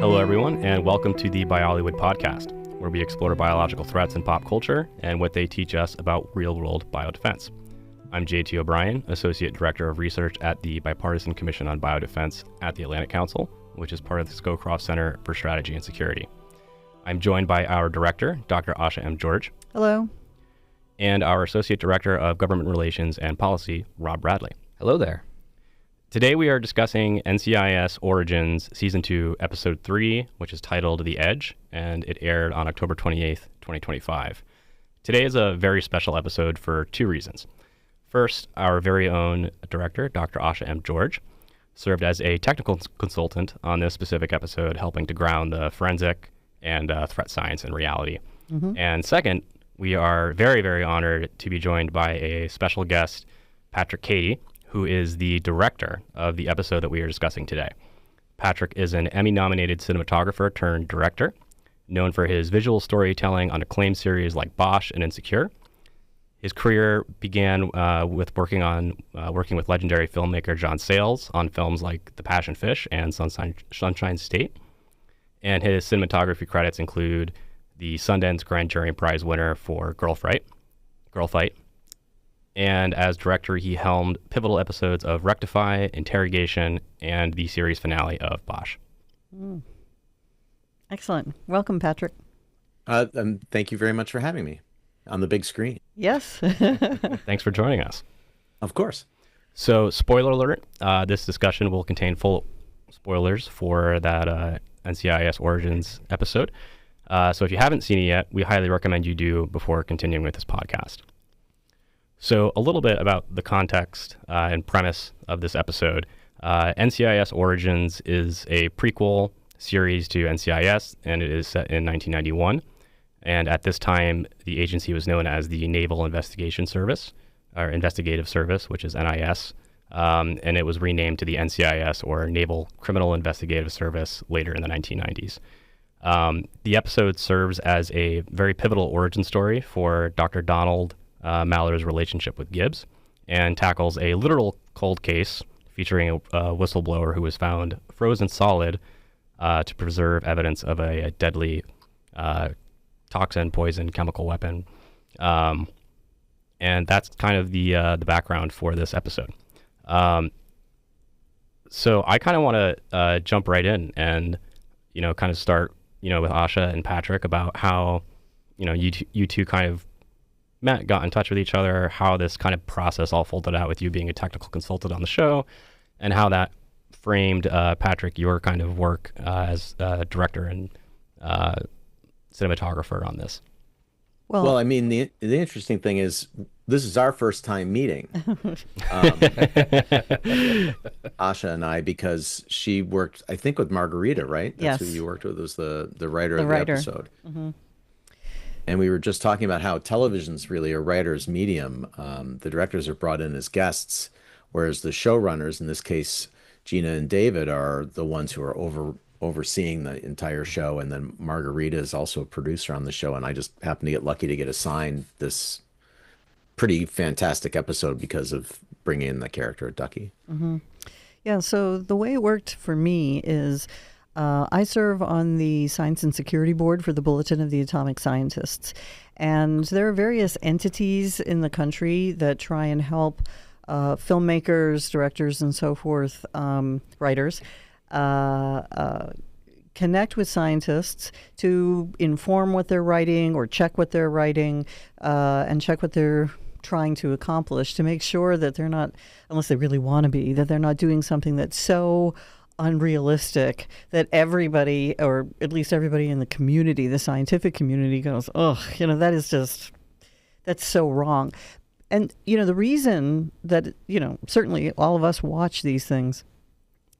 Hello, everyone, and welcome to the Biollywood Podcast, where we explore biological threats in pop culture and what they teach us about real-world biodefense. I'm J.T. O'Brien, Associate Director of Research at the Bipartisan Commission on Biodefense at the Atlantic Council, which is part of the Scowcroft Center for Strategy and Security. I'm joined by our Director, Dr. Asha M. Hello. And our Associate Director of Government Relations and Policy, Rob Bradley. Hello there. Today we are discussing NCIS Origins Season 2, Episode 3, which is titled The Edge, and it aired on October 28th, 2025. Today is a very special episode for two reasons. First, our very own director, Dr. Asha M. served as a technical consultant on this specific episode, helping to ground the forensic and threat science in reality. Mm-hmm. And second, we are very, very honored to be joined by a special guest, Patrick Cady, who is the director of the episode that we are discussing today. Patrick is an Emmy-nominated cinematographer-turned-director, known for his visual storytelling on acclaimed series like Bosch and Insecure. His career began with working with legendary filmmaker John Sayles on films like The Passion Fish and Sunshine State. And his cinematography credits include the Sundance Grand Jury Prize winner for Girlfight. And as director, he helmed pivotal episodes of Rectify, Interrogation, and the series finale of Bosch. Excellent. Welcome, Patrick. Thank you very much for having me on the big screen. Yes. Thanks for joining us. Of course. So, spoiler alert, this discussion will contain full spoilers for that NCIS Origins episode. So if you haven't seen it yet, we highly recommend you do before continuing with this podcast. So a little bit about the context and premise of this episode. NCIS Origins is a prequel series to NCIS, and it is set in 1991. And at this time, the agency was known as the Naval Investigative Service, which is NIS. And it was renamed to the NCIS, or Naval Criminal Investigative Service, later in the 1990s. The episode serves as a very pivotal origin story for Dr. Donald Maller's relationship with Gibbs, and tackles a literal cold case featuring a whistleblower who was found frozen solid to preserve evidence of a deadly toxin, poison, chemical weapon. And that's kind of the background for this episode. So I kind of want to jump right in and, kind of start, with Asha and Patrick about how, you two kind of got in touch with each other, how this kind of process all folded out with you being a technical consultant on the show, and how that framed, Patrick, your kind of work as director and cinematographer on this. Well, I mean, the interesting thing is, this is our first time meeting, Asha and I, because she worked, I think, with Margarita, right? That's yes. who you worked with, was the writer of the episode. Mm-hmm. And we were just talking about how television's really a writer's medium. The directors are brought in as guests, whereas the showrunners, in this case, Gina and David, are the ones who are overseeing the entire show. And then Margarita is also a producer on the show. And I just happened to get lucky to get assigned this pretty fantastic episode because of bringing in the character of Ducky. Mm-hmm. Yeah, so the way it worked for me is I serve on the Science and Security Board for the Bulletin of the Atomic Scientists. And there are various entities in the country that try and help filmmakers, directors, and so forth, writers, connect with scientists to inform what they're writing or check what they're writing and check what they're trying to accomplish, to make sure that they're not, unless they really want to be, that they're not doing something that's so unrealistic that everybody, or at least everybody in the community, the scientific community, goes, that's so wrong. And, the reason that, certainly all of us watch these things,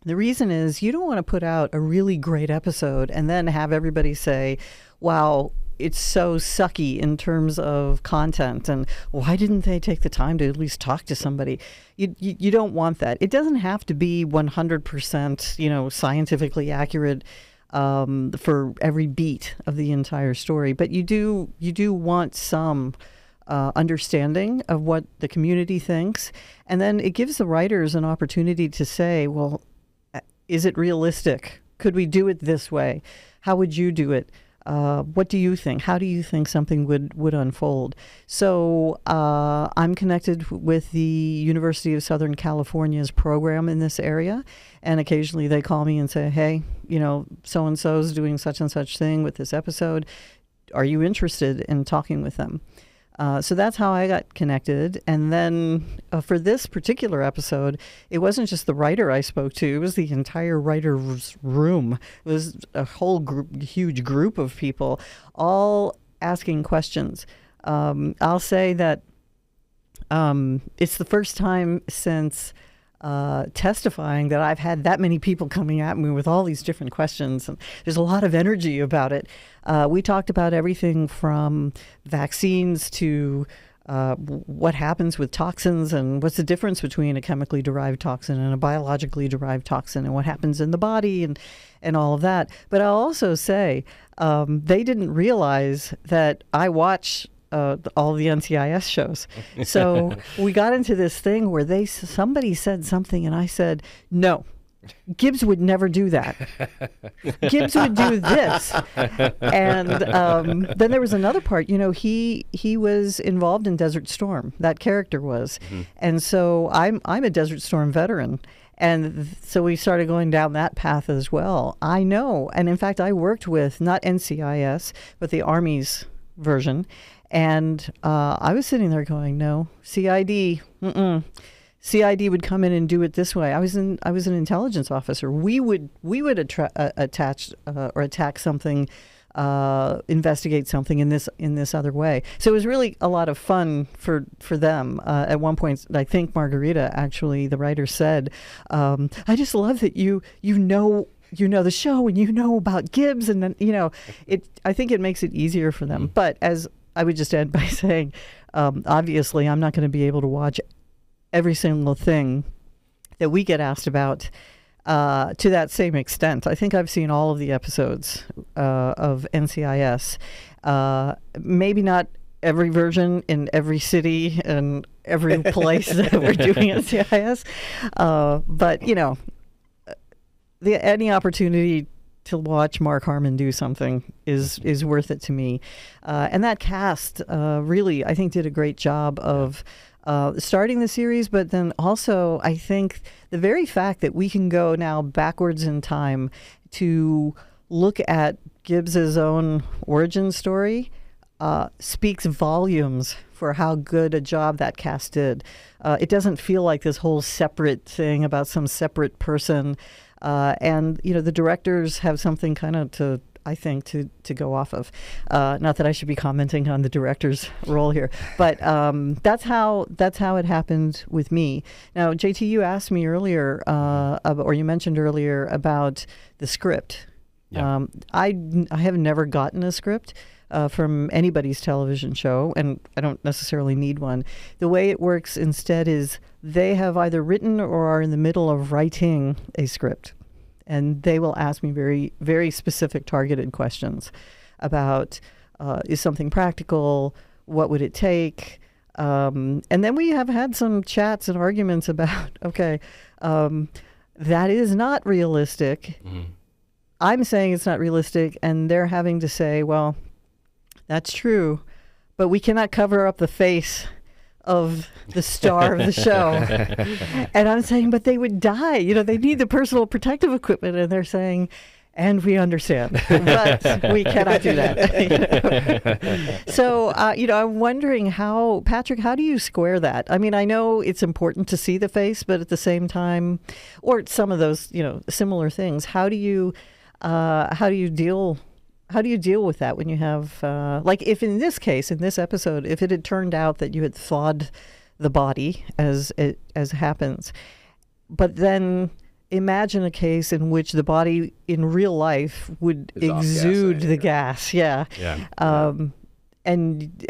the reason is you don't want to put out a really great episode and then have everybody say, wow, it's so sucky in terms of content, and why didn't they take the time to at least talk to somebody? You don't want that. It doesn't have to be 100%, scientifically accurate for every beat of the entire story, but you do want some understanding of what the community thinks, and then it gives the writers an opportunity to say, well, is it realistic could we do it this way? How would you do it? What do you think? How do you think something would unfold? So I'm connected with the University of Southern California's program in this area, and occasionally they call me and say, hey, so-and-so's doing such and such thing with this episode. Are you interested in talking with them? So that's how I got connected. And then for this particular episode, it wasn't just the writer I spoke to. It was the entire writer's room. It was a whole huge group of people all asking questions. I'll say that it's the first time since testifying that I've had that many people coming at me with all these different questions. And there's a lot of energy about it. We talked about everything from vaccines to what happens with toxins and what's the difference between a chemically derived toxin and a biologically derived toxin and what happens in the body and all of that. But I'll also say they didn't realize that I watch all the NCIS shows. So we got into this thing where somebody said something and I said, no, Gibbs would never do that. Gibbs would do this. And then there was another part, he was involved in Desert Storm. That character was. Mm-hmm. And so I'm a Desert Storm veteran. And so we started going down that path as well. I know. And in fact, I worked with not NCIS, but the Army's version. And I was sitting there going, no, CID, CID would come in and do it this way. I was an intelligence officer. We would attach or attack something, investigate something in this other way. So it was really a lot of fun for them. At one point, I think Margarita, actually, the writer, said, "I just love that you know the show and you know about Gibbs, and then I think it makes it easier for them." But as I would just end by saying, obviously, I'm not going to be able to watch every single thing that we get asked about to that same extent. I think I've seen all of the episodes of NCIS. Maybe not every version in every city and every place that we're doing NCIS. But, any opportunity to watch Mark Harmon do something is worth it to me. And that cast really, I think, did a great job of starting the series, but then also I think the very fact that we can go now backwards in time to look at Gibbs's own origin story speaks volumes for how good a job that cast did. It doesn't feel like this whole separate thing about some separate person. And the directors have something kind of to go off of. Not that I should be commenting on the director's role here, but that's how it happened with me. Now, JT, you asked me earlier, or you mentioned earlier about the script. Yeah. I have never gotten a script from anybody's television show, and I don't necessarily need one. The way it works instead is they have either written or are in the middle of writing a script. And they will ask me very, very specific targeted questions about, is something practical? What would it take? And then we have had some chats and arguments about, okay, that is not realistic. Mm-hmm. I'm saying it's not realistic, and they're having to say, well, that's true, but we cannot cover up the face of the star of the show. And I'm saying, but they would die. They need the personal protective equipment. And they're saying, and we understand, but we cannot do that. So, I'm wondering Patrick, how do you square that? I mean, I know it's important to see the face, but at the same time, or some of those, similar things, how do you deal with that when you have, like if in this case, in this episode, if it had turned out that you had thawed the body as happens, but then imagine a case in which the body in real life would exude the gas. Yeah. And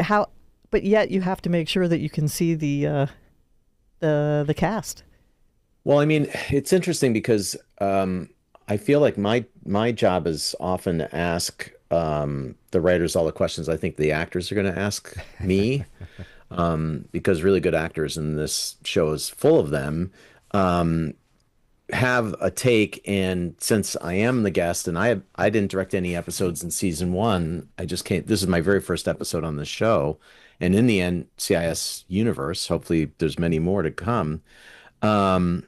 but yet you have to make sure that you can see the cast. Well, I mean, it's interesting because, I feel like my job is often to ask the writers all the questions I think the actors are going to ask me, because really good actors, and this show is full of them, have a take, and since I am the guest and I didn't direct any episodes in season one, I just came. This is my very first episode on the show, and in the NCIS universe, hopefully there's many more to come. Um,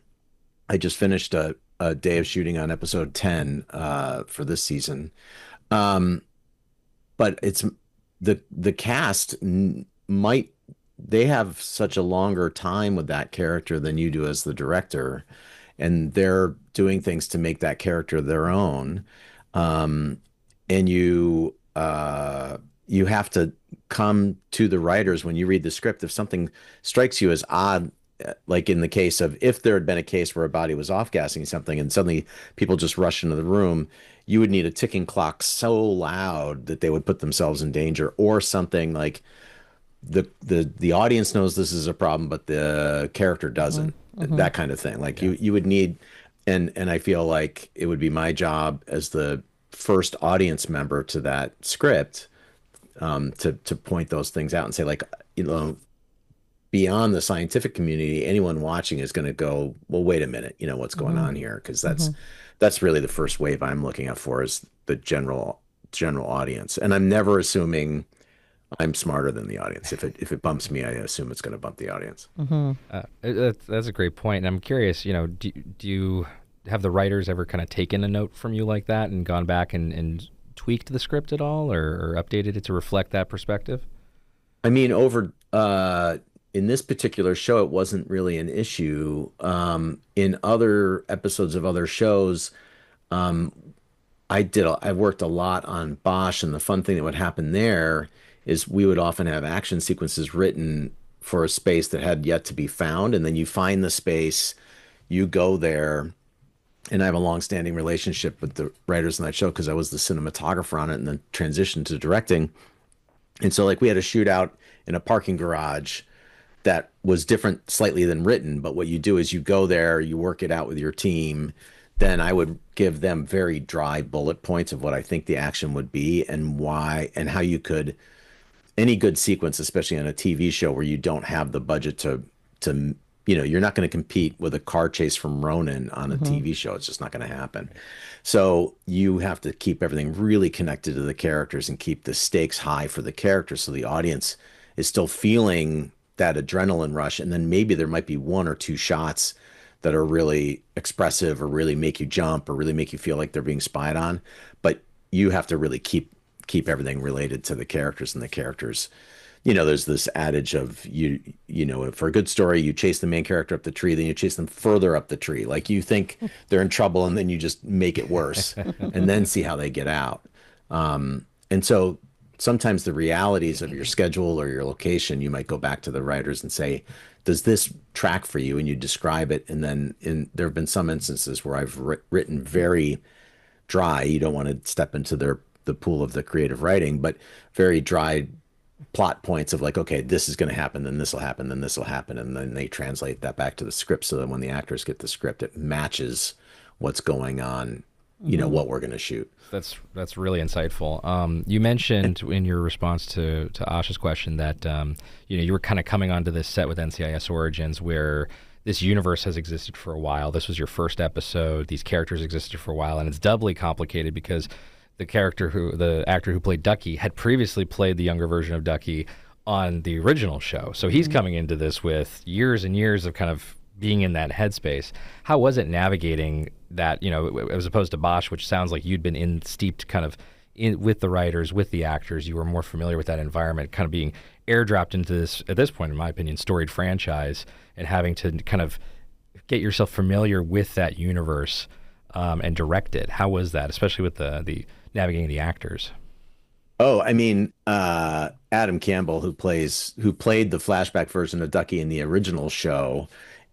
I just finished a day of shooting on episode 10 for this season. Um, but it's the cast might they have such a longer time with that character than you do as the director, and they're doing things to make that character their own. Um, and you have to come to the writers when you read the script. If something strikes you as odd, like in the case of if there had been a case where a body was off-gassing something and suddenly people just rush into the room, you would need a ticking clock so loud that they would put themselves in danger, or something like the audience knows this is a problem, but the character doesn't. That kind of thing. Like you would need, and I feel like it would be my job as the first audience member to that script, to point those things out and say, like, beyond the scientific community, anyone watching is going to go, well, wait a minute, what's going on here? Because that's really the first wave I'm looking out for, is the general audience. And I'm never assuming I'm smarter than the audience. If it bumps me, I assume it's going to bump the audience. That's a great point. And I'm curious, do you have the writers ever kind of taken a note from you like that and gone back and tweaked the script at all, or updated it to reflect that perspective? I mean, in this particular show, it wasn't really an issue. In other episodes of other shows, I worked a lot on Bosch, and the fun thing that would happen there is we would often have action sequences written for a space that had yet to be found, and then you find the space, you go there, and I have a long-standing relationship with the writers on that show because I was the cinematographer on it and then transitioned to directing. And so, like, we had a shootout in a parking garage that was different slightly than written, but what you do is you go there, you work it out with your team. Then I would give them very dry bullet points of what I think the action would be and why, and how you could, any good sequence, especially on a TV show where you don't have the budget to you're not going to compete with a car chase from Ronin on a TV show. It's just not going to happen. So you have to keep everything really connected to the characters and keep the stakes high for the characters, so the audience is still feeling that adrenaline rush. And then maybe there might be one or two shots that are really expressive or really make you jump or really make you feel like they're being spied on. But you have to really keep everything related to the characters, and the characters, there's this adage of for a good story, you chase the main character up the tree, then you chase them further up the tree. Like, you think they're in trouble and then you just make it worse and then see how they get out. And so sometimes the realities of your schedule or your location, you might go back to the writers and say, does this track for you? And you describe it. And then there have been some instances where I've written very dry. You don't want to step into the pool of the creative writing, but very dry plot points of like, okay, this is going to happen, then this will happen, then this will happen. And then they translate that back to the script so that when the actors get the script, it matches what's going on, what we're going to shoot. That's really insightful. You mentioned in your response to Asha's question that you were kind of coming onto this set with NCIS Origins, where this universe has existed for a while. This was your first episode. These characters existed for a while, and it's doubly complicated because the actor who played Ducky had previously played the younger version of Ducky on the original show. So he's coming into this with years and years of kind of being in that headspace. How was it navigating that, as opposed to Bosch, which sounds like you'd been steeped kind of with the writers, with the actors, you were more familiar with that environment, kind of being airdropped into this, at this point, in my opinion, storied franchise, and having to kind of get yourself familiar with that universe and direct it. How was that, especially with the navigating the actors? Oh, I mean, Adam Campbell, who played the flashback version of Ducky in the original show,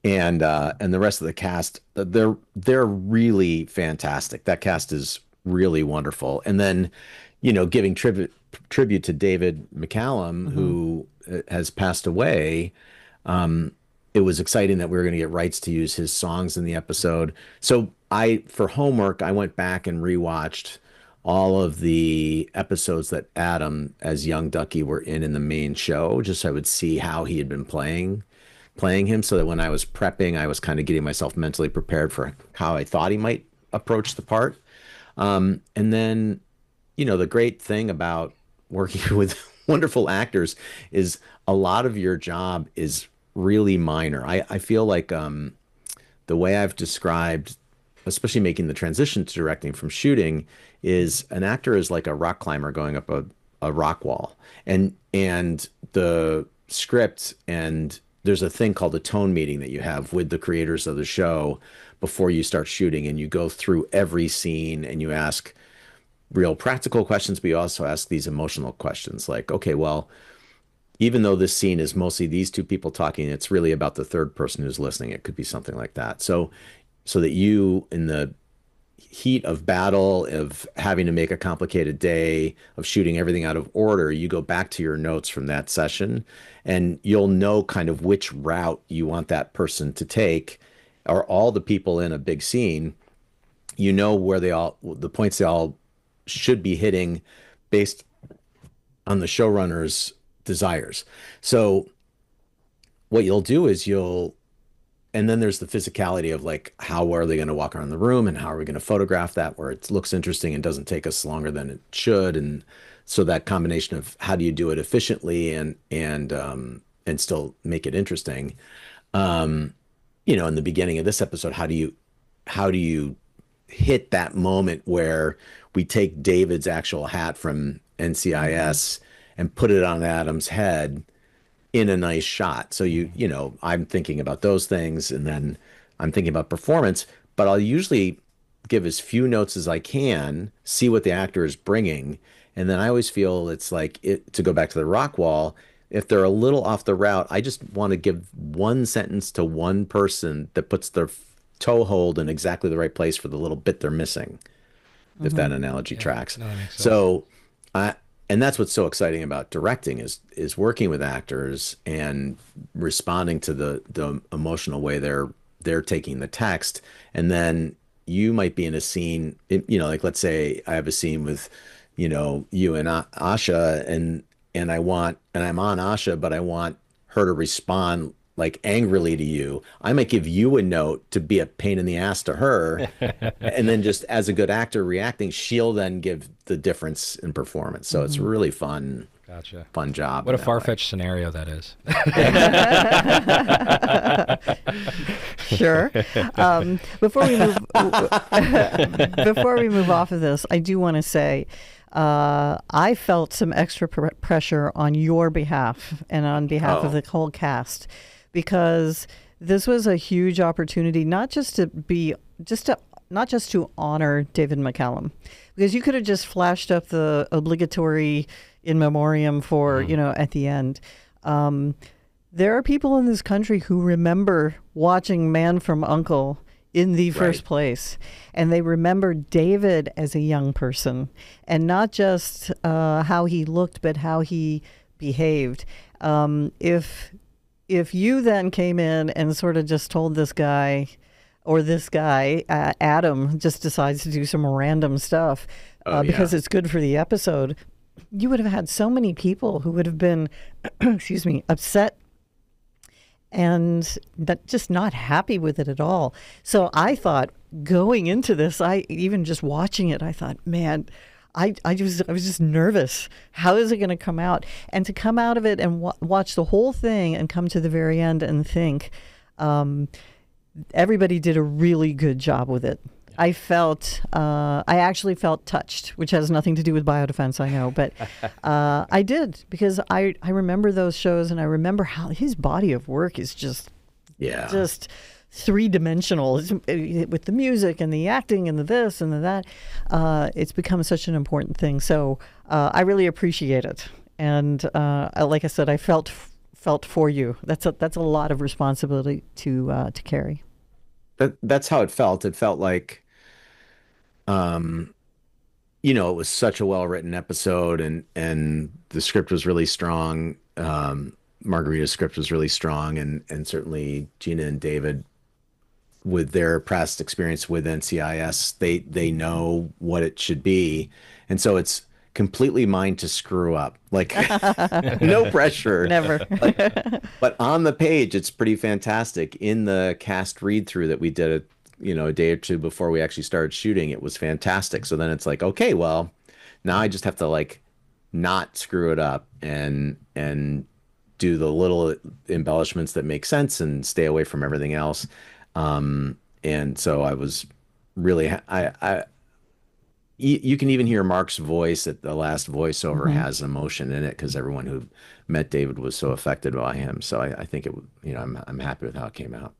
and the rest of the cast, they're really fantastic. That cast is really wonderful. And then, giving tribute to David McCallum, who has passed away. It was exciting that we were going to get rights to use his songs in the episode. So for homework, I went back and rewatched all of the episodes that Adam as young Ducky were in the main show, just so I would see how he had been playing playing him, so that when I was prepping, I was kind of getting myself mentally prepared for how I thought he might approach the part. And then, the great thing about working with wonderful actors is a lot of your job is really minor. I feel like the way I've described, especially making the transition to directing from shooting, is an actor is like a rock climber going up a rock wall. And the script, and there's a thing called a tone meeting that you have with the creators of the show before you start shooting, and you go through every scene and you ask real practical questions, but you also ask these emotional questions like, okay, well, even though this scene is mostly these two people talking, it's really about the third person who's listening. It could be something like that. So that you, in the heat of battle, of having to make a complicated day, of shooting everything out of order, you go back to your notes from that session, and you'll know kind of which route you want that person to take, or all the people in a big scene, where the points they all should be hitting based on the showrunner's desires. So what you'll do is and then there's the physicality of like, how are they going to walk around the room, and how are we going to photograph that where it looks interesting and doesn't take us longer than it should. And so that combination of how do you do it efficiently and still make it interesting. In the beginning of this episode, how do you hit that moment where we take David's actual hat from NCIS and put it on Adam's head in a nice shot. So I'm thinking about those things, and then I'm thinking about performance, but I'll usually give as few notes as I can, see what the actor is bringing. And then I always feel it's like to go back to the rock wall, if they're a little off the route, I just want to give one sentence to one person that puts their toe hold in exactly the right place for the little bit they're missing, if that analogy tracks. No, that makes sense. So and that's what's so exciting about directing is working with actors and responding to the emotional way they're taking the text. And then you might be in a scene, like let's say I have a scene with, you and Asha, and I'm on Asha, but I want her to respond like angrily to you. I might give you a note to be a pain in the ass to her. And then just as a good actor reacting, she'll then give the difference in performance. So it's really fun. Gotcha. Fun job. What a far-fetched scenario that is. Sure. Before we move off of this, I do want to say I felt some extra pressure on your behalf and on behalf of the whole cast, because this was a huge opportunity, not just to honor David McCallum, because you could have just flashed up the obligatory in memoriam for, at the end. There are people in this country who remember watching Man from U.N.C.L.E. in the first place, and they remember David as a young person, and not just how he looked, but how he behaved. If you then came in and sort of just told this guy, Adam, just decides to do some random stuff because it's good for the episode, you would have had so many people who would have been, upset and just not happy with it at all. So I thought, going into this, even just watching it, I thought, man, I was just nervous. How is it going to come out? And to come out of it and watch the whole thing and come to the very end and think, everybody did a really good job with it. I actually felt touched, which has nothing to do with Biodefense, I know, but I did, because I remember those shows, and I remember how his body of work is just three-dimensional with the music and the acting and the this and the that. It's become such an important thing. So I really appreciate it. And like I said, I felt for you. That's a lot of responsibility to carry. That's how it felt. It felt like, it was such a well-written episode, and the script was really strong. Margarita's script was really strong, and certainly Gina and David, with their past experience with NCIS, they know what it should be. And so it's completely mine to screw up. Like, no pressure. Never. But on the page, it's pretty fantastic. In the cast read through that we did a day or two before we actually started shooting, it was fantastic. So then it's like, okay, well, now I just have to like not screw it up and do the little embellishments that make sense and stay away from everything else. And so I was really, you can even hear Mark's voice at the last voiceover has emotion in it because everyone who met David was so affected by him. So I think I'm happy with how it came out.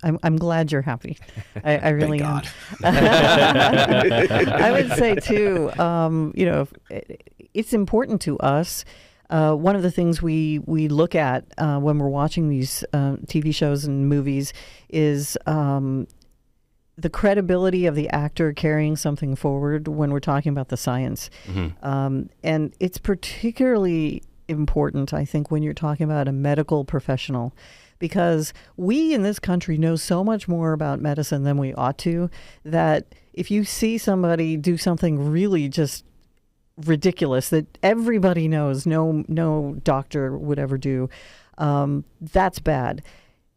I'm glad you're happy. I really am. Thank God. I would say too, it's important to us. One of the things we look at when we're watching these TV shows and movies is the credibility of the actor carrying something forward when we're talking about the science. And it's particularly important, I think, when you're talking about a medical professional, because we in this country know so much more about medicine than we ought to, that if you see somebody do something really just ridiculous that everybody knows no doctor would ever do, that's bad.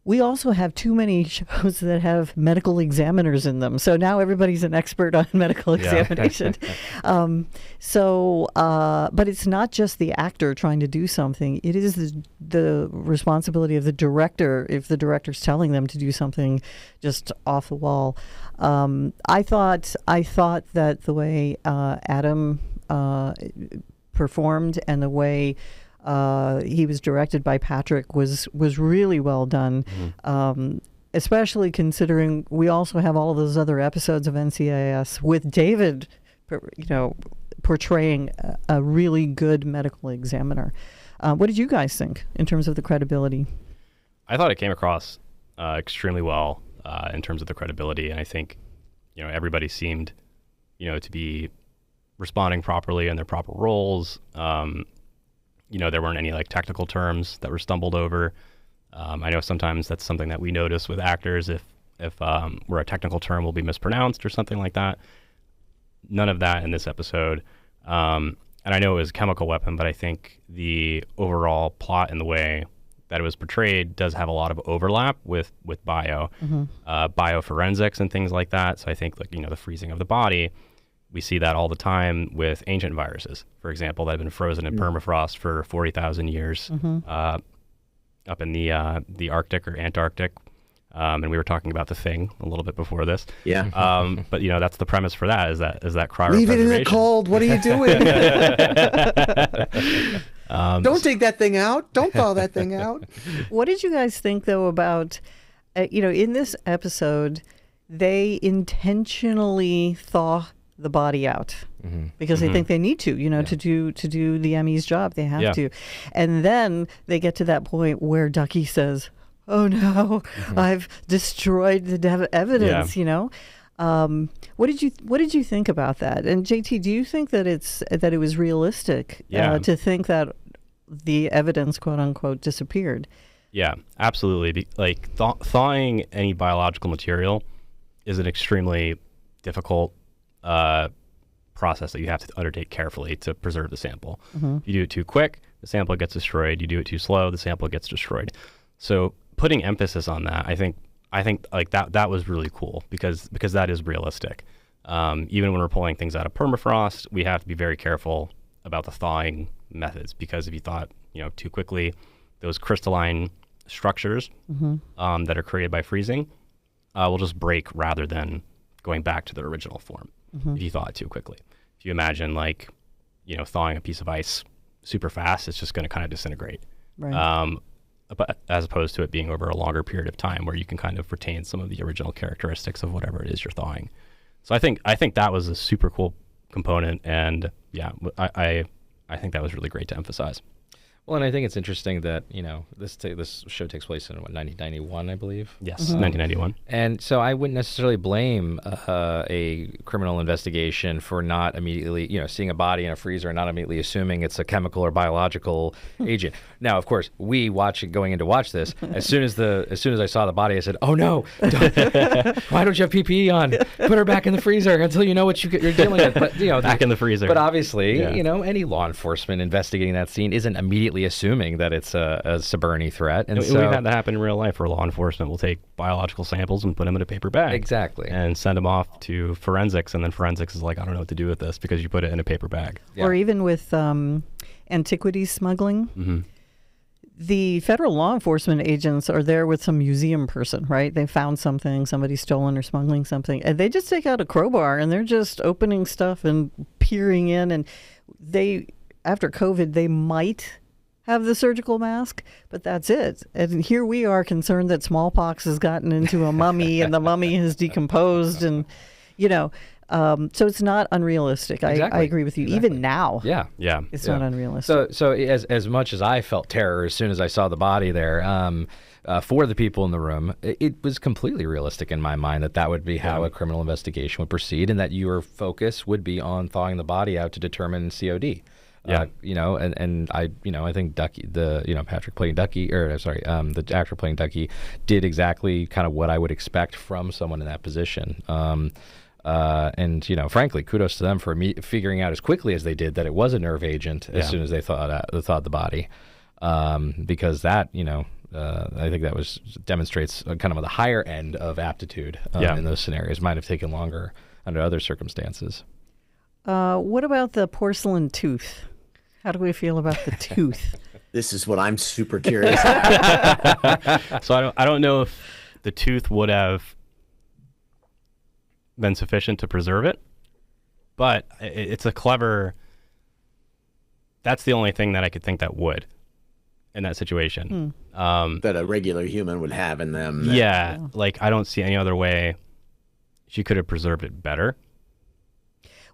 We also have too many shows that have medical examiners in them. So now everybody's an expert on medical examination. But it's not just the actor trying to do something. It is the responsibility of the director if the director's telling them to do something just off the wall. I thought that the way Adam performed and the way he was directed by Patrick was really well done, especially considering we also have all of those other episodes of NCIS with David, portraying a really good medical examiner. What did you guys think in terms of the credibility? I thought it came across extremely well in terms of the credibility, and I think everybody seemed to be responding properly in their proper roles. There weren't any like technical terms that were stumbled over. I know sometimes that's something that we notice with actors if where a technical term will be mispronounced or something like that. None of that in this episode. And I know it was a chemical weapon, but I think the overall plot and the way that it was portrayed does have a lot of overlap with bioforensics and things like that. So I think the freezing of the body, we see that all the time with ancient viruses, for example, that have been frozen in permafrost for 40,000 years up in the Arctic or Antarctic. And we were talking about The Thing a little bit before this. Yeah. But that's the premise for that is that cryopreservation. Leave it in the cold. What are you doing? Don't take that thing out. Don't thaw that thing out. What did you guys think, though, about, in this episode, they intentionally thaw the body out because they think they need to, to do the Emmy's job. They have to. And then they get to that point where Ducky says, "Oh no, I've destroyed the evidence." What did you think about that? And JT, do you think that it was realistic to think that the evidence, quote unquote, disappeared? Yeah, absolutely. Thawing any biological material is an extremely difficult process that you have to undertake carefully to preserve the sample. If you do it too quick, the sample gets destroyed. You do it too slow, the sample gets destroyed. So putting emphasis on that, I think like that was really cool because that is realistic. Even when we're pulling things out of permafrost, we have to be very careful about the thawing methods, because if you thaw it, too quickly, those crystalline structures that are created by freezing will just break rather than going back to their original form if you thaw it too quickly. If you imagine thawing a piece of ice super fast, it's just going to kind of disintegrate. Right. But as opposed to it being over a longer period of time where you can kind of retain some of the original characteristics of whatever it is you're thawing. So I think that was a super cool component, and I think that was really great to emphasize. Well, and I think it's interesting that, this show takes place in, 1991, I believe? Yes, 1991. And so I wouldn't necessarily blame a criminal investigation for not immediately, seeing a body in a freezer and not immediately assuming it's a chemical or biological agent. Now, of course, going in to watch this, as soon as I saw the body, I said, "Oh no! Why don't you have PPE on? Put her back in the freezer until you know what you're dealing with." But back in the freezer. But obviously, any law enforcement investigating that scene isn't immediately assuming that it's a Saberni threat. And we've had that happen in real life, where law enforcement will take biological samples and put them in a paper bag. Exactly. And send them off to forensics, and then forensics is like, "I don't know what to do with this because you put it in a paper bag." Yeah. Or even with antiquities smuggling. Mm-hmm. The federal law enforcement agents are there with some museum person, right? They found something, somebody's stolen or smuggling something, and they just take out a crowbar and they're just opening stuff and peering in. And after COVID, they might have the surgical mask, but that's it. And here we are concerned that smallpox has gotten into a mummy and the mummy has decomposed, and so it's not unrealistic. Exactly. I agree with you. Exactly. Even now, it's not unrealistic. So as much as I felt terror as soon as I saw the body there, for the people in the room, it was completely realistic in my mind that would be how a criminal investigation would proceed, and that your focus would be on thawing the body out to determine COD. I think Ducky, Patrick playing Ducky, the actor playing Ducky, did exactly kind of what I would expect from someone in that position. And frankly, kudos to them for figuring out as quickly as they did that it was a nerve agent as soon as they thawed the body, because that I think that demonstrates kind of the higher end of aptitude in those scenarios. Might have taken longer under other circumstances. What about the porcelain tooth? How do we feel about the tooth? This is what I'm super curious about. So I don't know if the tooth would have been sufficient to preserve it, but it's a clever. That's the only thing that I could think that would, in that situation, that a regular human would have in them. Like I don't see any other way she could have preserved it better.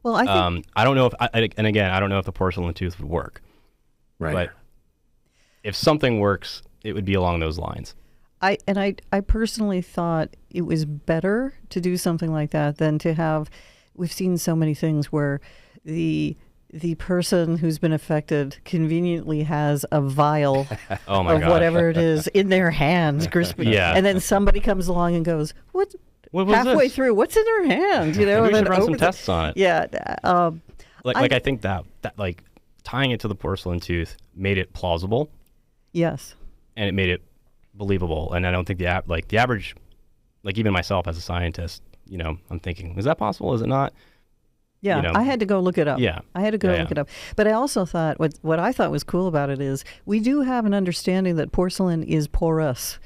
Well, I think I don't know if, and again, I don't know if the porcelain tooth would work. Right. But if something works, it would be along those lines. I personally thought it was better to do something like that than to have. We've seen so many things where the person who's been affected conveniently has a vial of whatever it is in their hands, and then somebody comes along and goes, "What was halfway this? Through? What's in her hand?" We should run some tests on it. Yeah. I think that like tying it to the porcelain tooth made it plausible. Yes. And it made it believable. And I don't think the average, like even myself as a scientist, I'm thinking, is that possible? Is it not? Yeah, I had to go look it up. Yeah. I had to go look it up. But I also thought, what I thought was cool about it is we do have an understanding that porcelain is porous,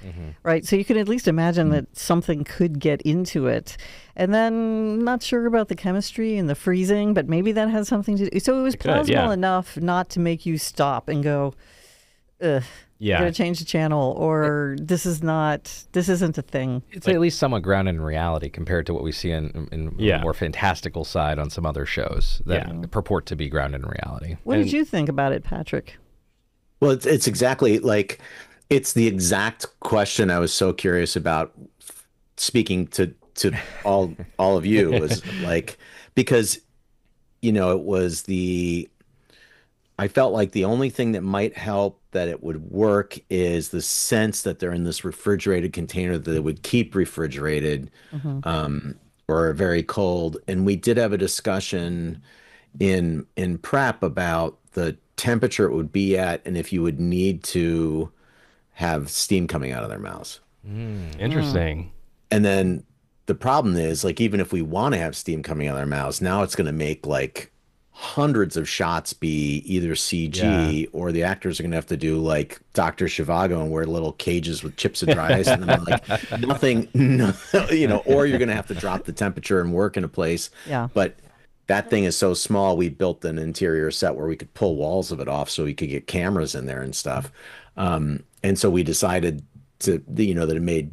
right? So you can at least imagine that something could get into it. And then, not sure about the chemistry and the freezing, but maybe that has something to do. So it was plausible enough not to make you stop and go, ugh. Yeah. We're going to change the channel, or this isn't a thing. It's at least somewhat grounded in reality compared to what we see in the more fantastical side on some other shows that purport to be grounded in reality. What did you think about it, Patrick? Well, it's exactly like, it's the exact question I was so curious about speaking to all of you, was like, because, it was I felt like the only thing that might help that it would work is the sense that they're in this refrigerated container that it would keep refrigerated or very cold. And we did have a discussion in prep about the temperature it would be at and if you would need to have steam coming out of their mouths. Interesting. And then the problem is, like, even if we want to have steam coming out of their mouths, now it's going to make like hundreds of shots be either CG or the actors are going to have to do like Dr. Zhivago and wear little cages with chips of dry ice and then like nothing, or you're going to have to drop the temperature and work in a place. Yeah. But that thing is so small, we built an interior set where we could pull walls of it off so we could get cameras in there and stuff. And so we decided to, that it made,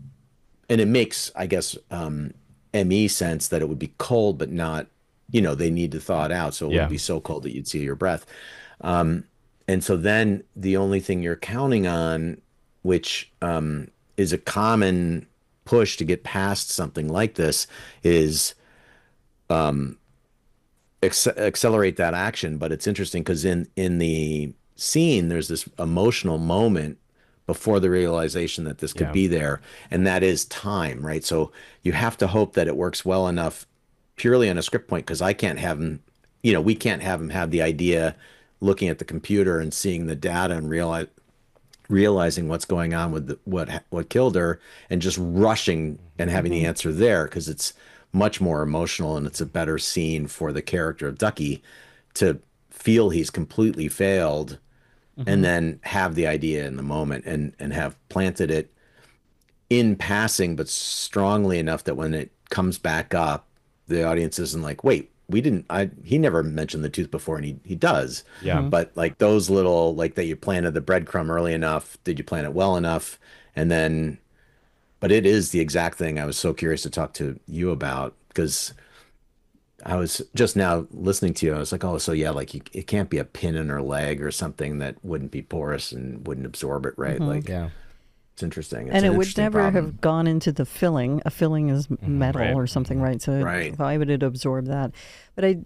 and it makes, I guess, ME sense that it would be cold, but not, they need to thaw it out, so it wouldn't be so cold that you'd see your breath. and so then the only thing you're counting on, which is a common push to get past something like this, is accelerate that action. But it's interesting because in the scene, there's this emotional moment before the realization that this could be there, and that is time, right? So you have to hope that it works well enough purely on a script point, because I can't have him, we can't have him have the idea looking at the computer and seeing the data and realizing what's going on with what killed her, and just rushing and having the answer there, because it's much more emotional and it's a better scene for the character of Ducky to feel he's completely failed and then have the idea in the moment and have planted it in passing, but strongly enough that when it comes back up, the audience isn't like, wait, he never mentioned the tooth before, and he does. Yeah. But like those little, like that you planted the breadcrumb early enough, did you plant it well enough? And then, but it is the exact thing I was so curious to talk to you about, because I was just now listening to you. I was like, oh, so yeah, like it can't be a pin in her leg or something that wouldn't be porous and wouldn't absorb it, right? Like, it's interesting. It's and an it would interesting never problem. have gone into the filling. A filling is metal or something, right? So why would it absorb that? But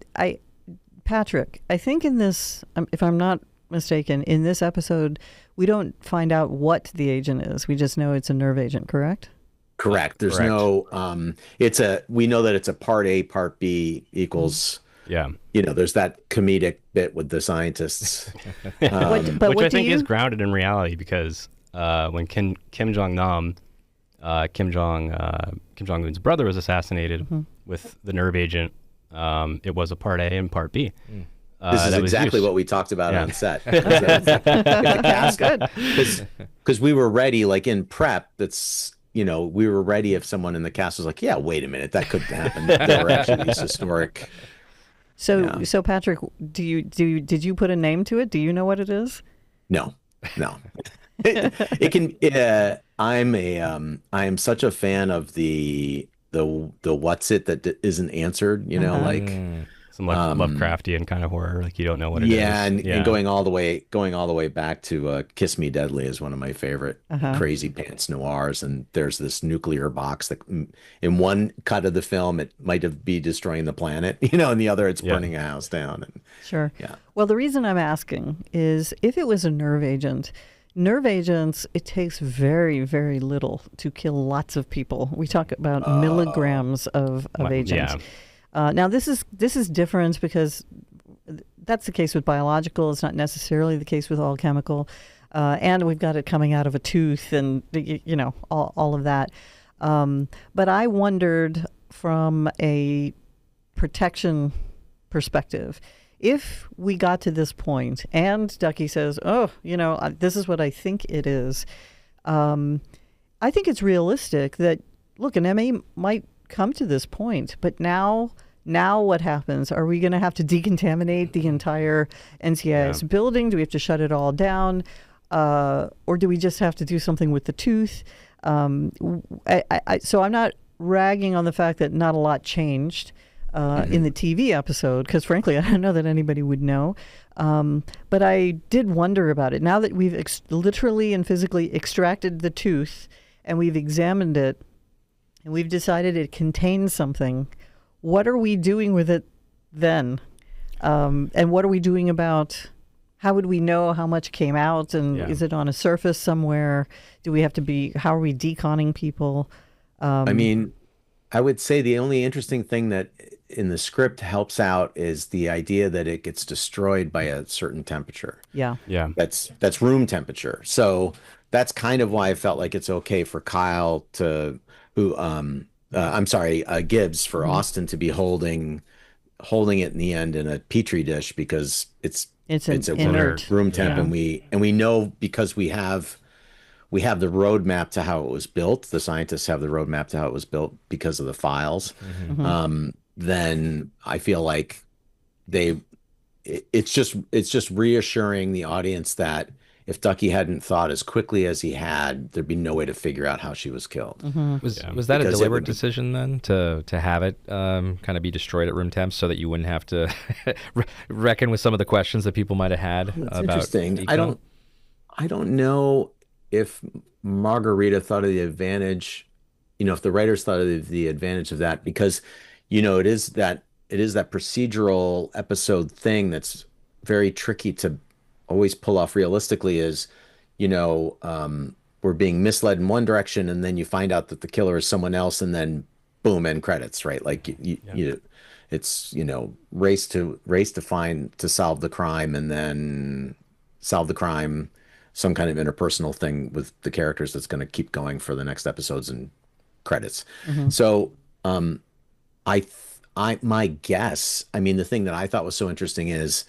Patrick, I think in this, if I'm not mistaken, in this episode, we don't find out what the agent is. We just know it's a nerve agent, correct? Correct. There's no, we know that it's a part A, part B equals, there's that comedic bit with the scientists. Which I think is grounded in reality, because when Kim Jong-nam, Kim Jong-un's brother, was assassinated with the nerve agent, it was a part A and part B. This is exactly what we talked about on set. Because we were ready, like in prep, we were ready if someone in the cast was like, yeah, wait a minute, that could happen. There were actually these historic. So Patrick, did you put a name to it? Do you know what it is? No. It can. I am such a fan of the what's it that isn't answered. Like some Lovecraftian kind of horror, like you don't know what it is. And going all the way back to Kiss Me Deadly is one of my favorite crazy pants noirs. And there's this nuclear box that in one cut of the film it might be destroying the planet, and the other it's burning a house down. And, sure. Yeah. Well, the reason I'm asking is if it was a nerve agents, it takes very, very little to kill lots of people. We talk about milligrams of agents. Yeah. Now, this is different because that's the case with biological. It's not necessarily the case with all chemical. And we've got it coming out of a tooth and, all of that. But I wondered from a protection perspective, if we got to this point and Ducky says, this is what I think it is, I think it's realistic that, look, an Emmy might come to this point, but now what happens? Are we going to have to decontaminate the entire NCIS building? Do we have to shut it all down? Or do we just have to do something with the tooth? So I'm not ragging on the fact that not a lot changed in the TV episode, because frankly, I don't know that anybody would know. But I did wonder about it. Now that we've literally and physically extracted the tooth and we've examined it and we've decided it contains something, what are we doing with it then? And what are we doing about, how would we know how much came out? And is it on a surface somewhere? How are we deconning people? I would say the only interesting thing that in the script helps out is the idea that it gets destroyed by a certain temperature. Yeah. That's room temperature. So that's kind of why I felt like it's okay for Kyle Gibbs, for Austin to be holding it in the end in a petri dish, because it's at room temp, and we know, because we have the roadmap to how it was built. The scientists have the roadmap to how it was built because of the files. Then I feel like it's just reassuring the audience that if Ducky hadn't thought as quickly as he had, there'd be no way to figure out how she was killed. Was that a deliberate decision then to have it kind of be destroyed at room temp so that you wouldn't have to reckon with some of the questions that people might have had? That's interesting. I don't know if Margarita thought of the advantage, if the writers thought of the advantage of that, because, it is that procedural episode thing that's very tricky to always pull off realistically is, we're being misled in one direction and then you find out that the killer is someone else and then boom, end credits, right? Like it's, race to solve the crime and then solve the crime, some kind of interpersonal thing with the characters that's going to keep going for the next episodes and credits. So, my guess, the thing that I thought was so interesting is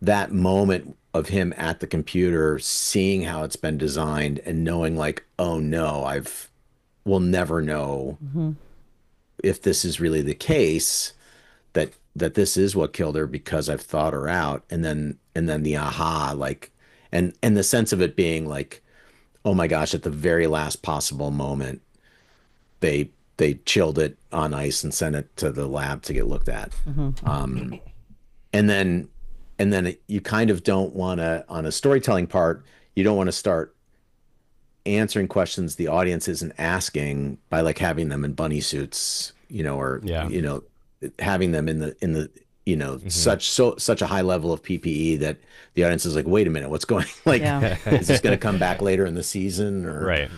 that moment of him at the computer, seeing how it's been designed and knowing like, oh no, we'll never know if this is really the case, that this is what killed her because I've thought her out. And then the aha, like, and the sense of it being like, oh my gosh, at the very last possible moment, they chilled it on ice and sent it to the lab to get looked at. And then you kind of don't want to, on a storytelling part, you don't want to start answering questions the audience isn't asking by like having them in bunny suits, having them in the such a high level of PPE that the audience is like, wait a minute, what's going is this going to come back later in the season? Or right.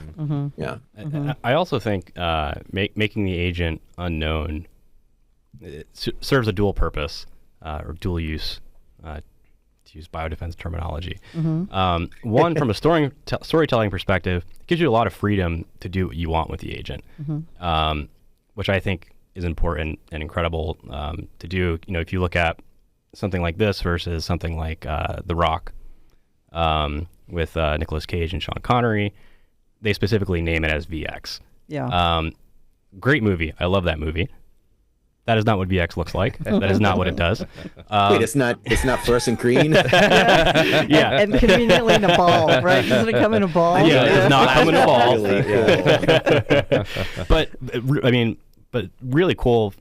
Yeah. I also think making the agent unknown serves a dual purpose or dual use. To use biodefense terminology. One, from a storytelling perspective, gives you a lot of freedom to do what you want with the agent, which I think is important and incredible to do. If you look at something like this versus something like The Rock with Nicolas Cage and Sean Connery, they specifically name it as VX. Yeah. Great movie. I love that movie. That is not what VX looks like. That is not what it does. Wait, it's not fluorescent green? Yeah. And conveniently in a ball, right? Doesn't it come in a ball? Yeah, it does not come in a ball. Really cool. But really cool,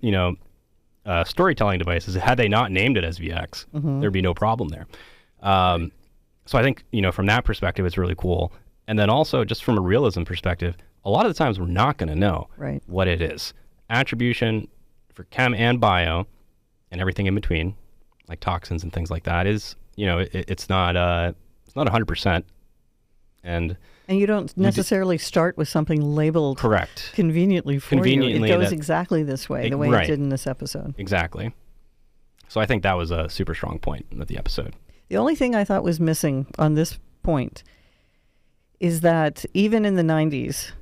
storytelling devices. Had they not named it as VX, there'd be no problem there. So I think, from that perspective, it's really cool. And then also just from a realism perspective, a lot of the times we're not going to know what it is. Attribution for chem and bio and everything in between, like toxins and things like that, is, it's not 100%. And you don't necessarily start with something labeled correct conveniently for you. It goes exactly this way, the way it did in this episode. Exactly. So I think that was a super strong point of the episode. The only thing I thought was missing on this point is that even in the 90s,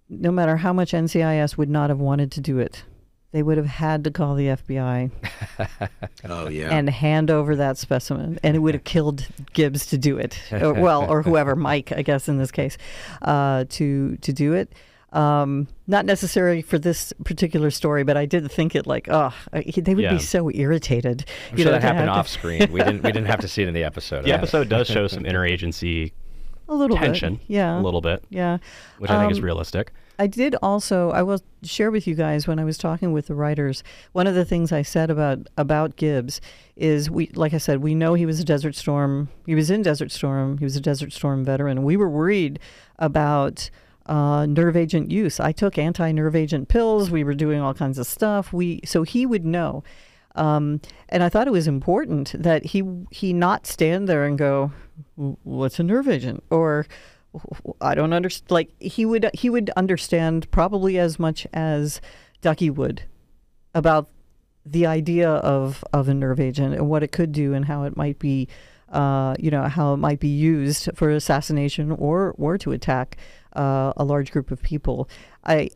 no matter how much NCIS would not have wanted to do it, they would have had to call the FBI and hand over that specimen, and it would have killed Gibbs to do it, or whoever, Mike, I guess in this case, to do it. Not necessarily for this particular story, but I did think it like, they would be so irritated. I'm sure that happened off screen. We didn't have to see it in the episode. The episode does show some interagency tension, a little bit, which I think is realistic. I will share with you guys, when I was talking with the writers, one of the things I said about Gibbs is, like I said, we know he was in Desert Storm. He was a Desert Storm veteran. We were worried about nerve agent use. I took anti-nerve agent pills. We were doing all kinds of stuff. So he would know. And I thought it was important that he not stand there and go, what's a nerve agent? Or, I don't understand. Like, he would understand probably as much as Ducky would about the idea of a nerve agent and what it could do and how it might be, how it might be used for assassination or to attack a large group of people. I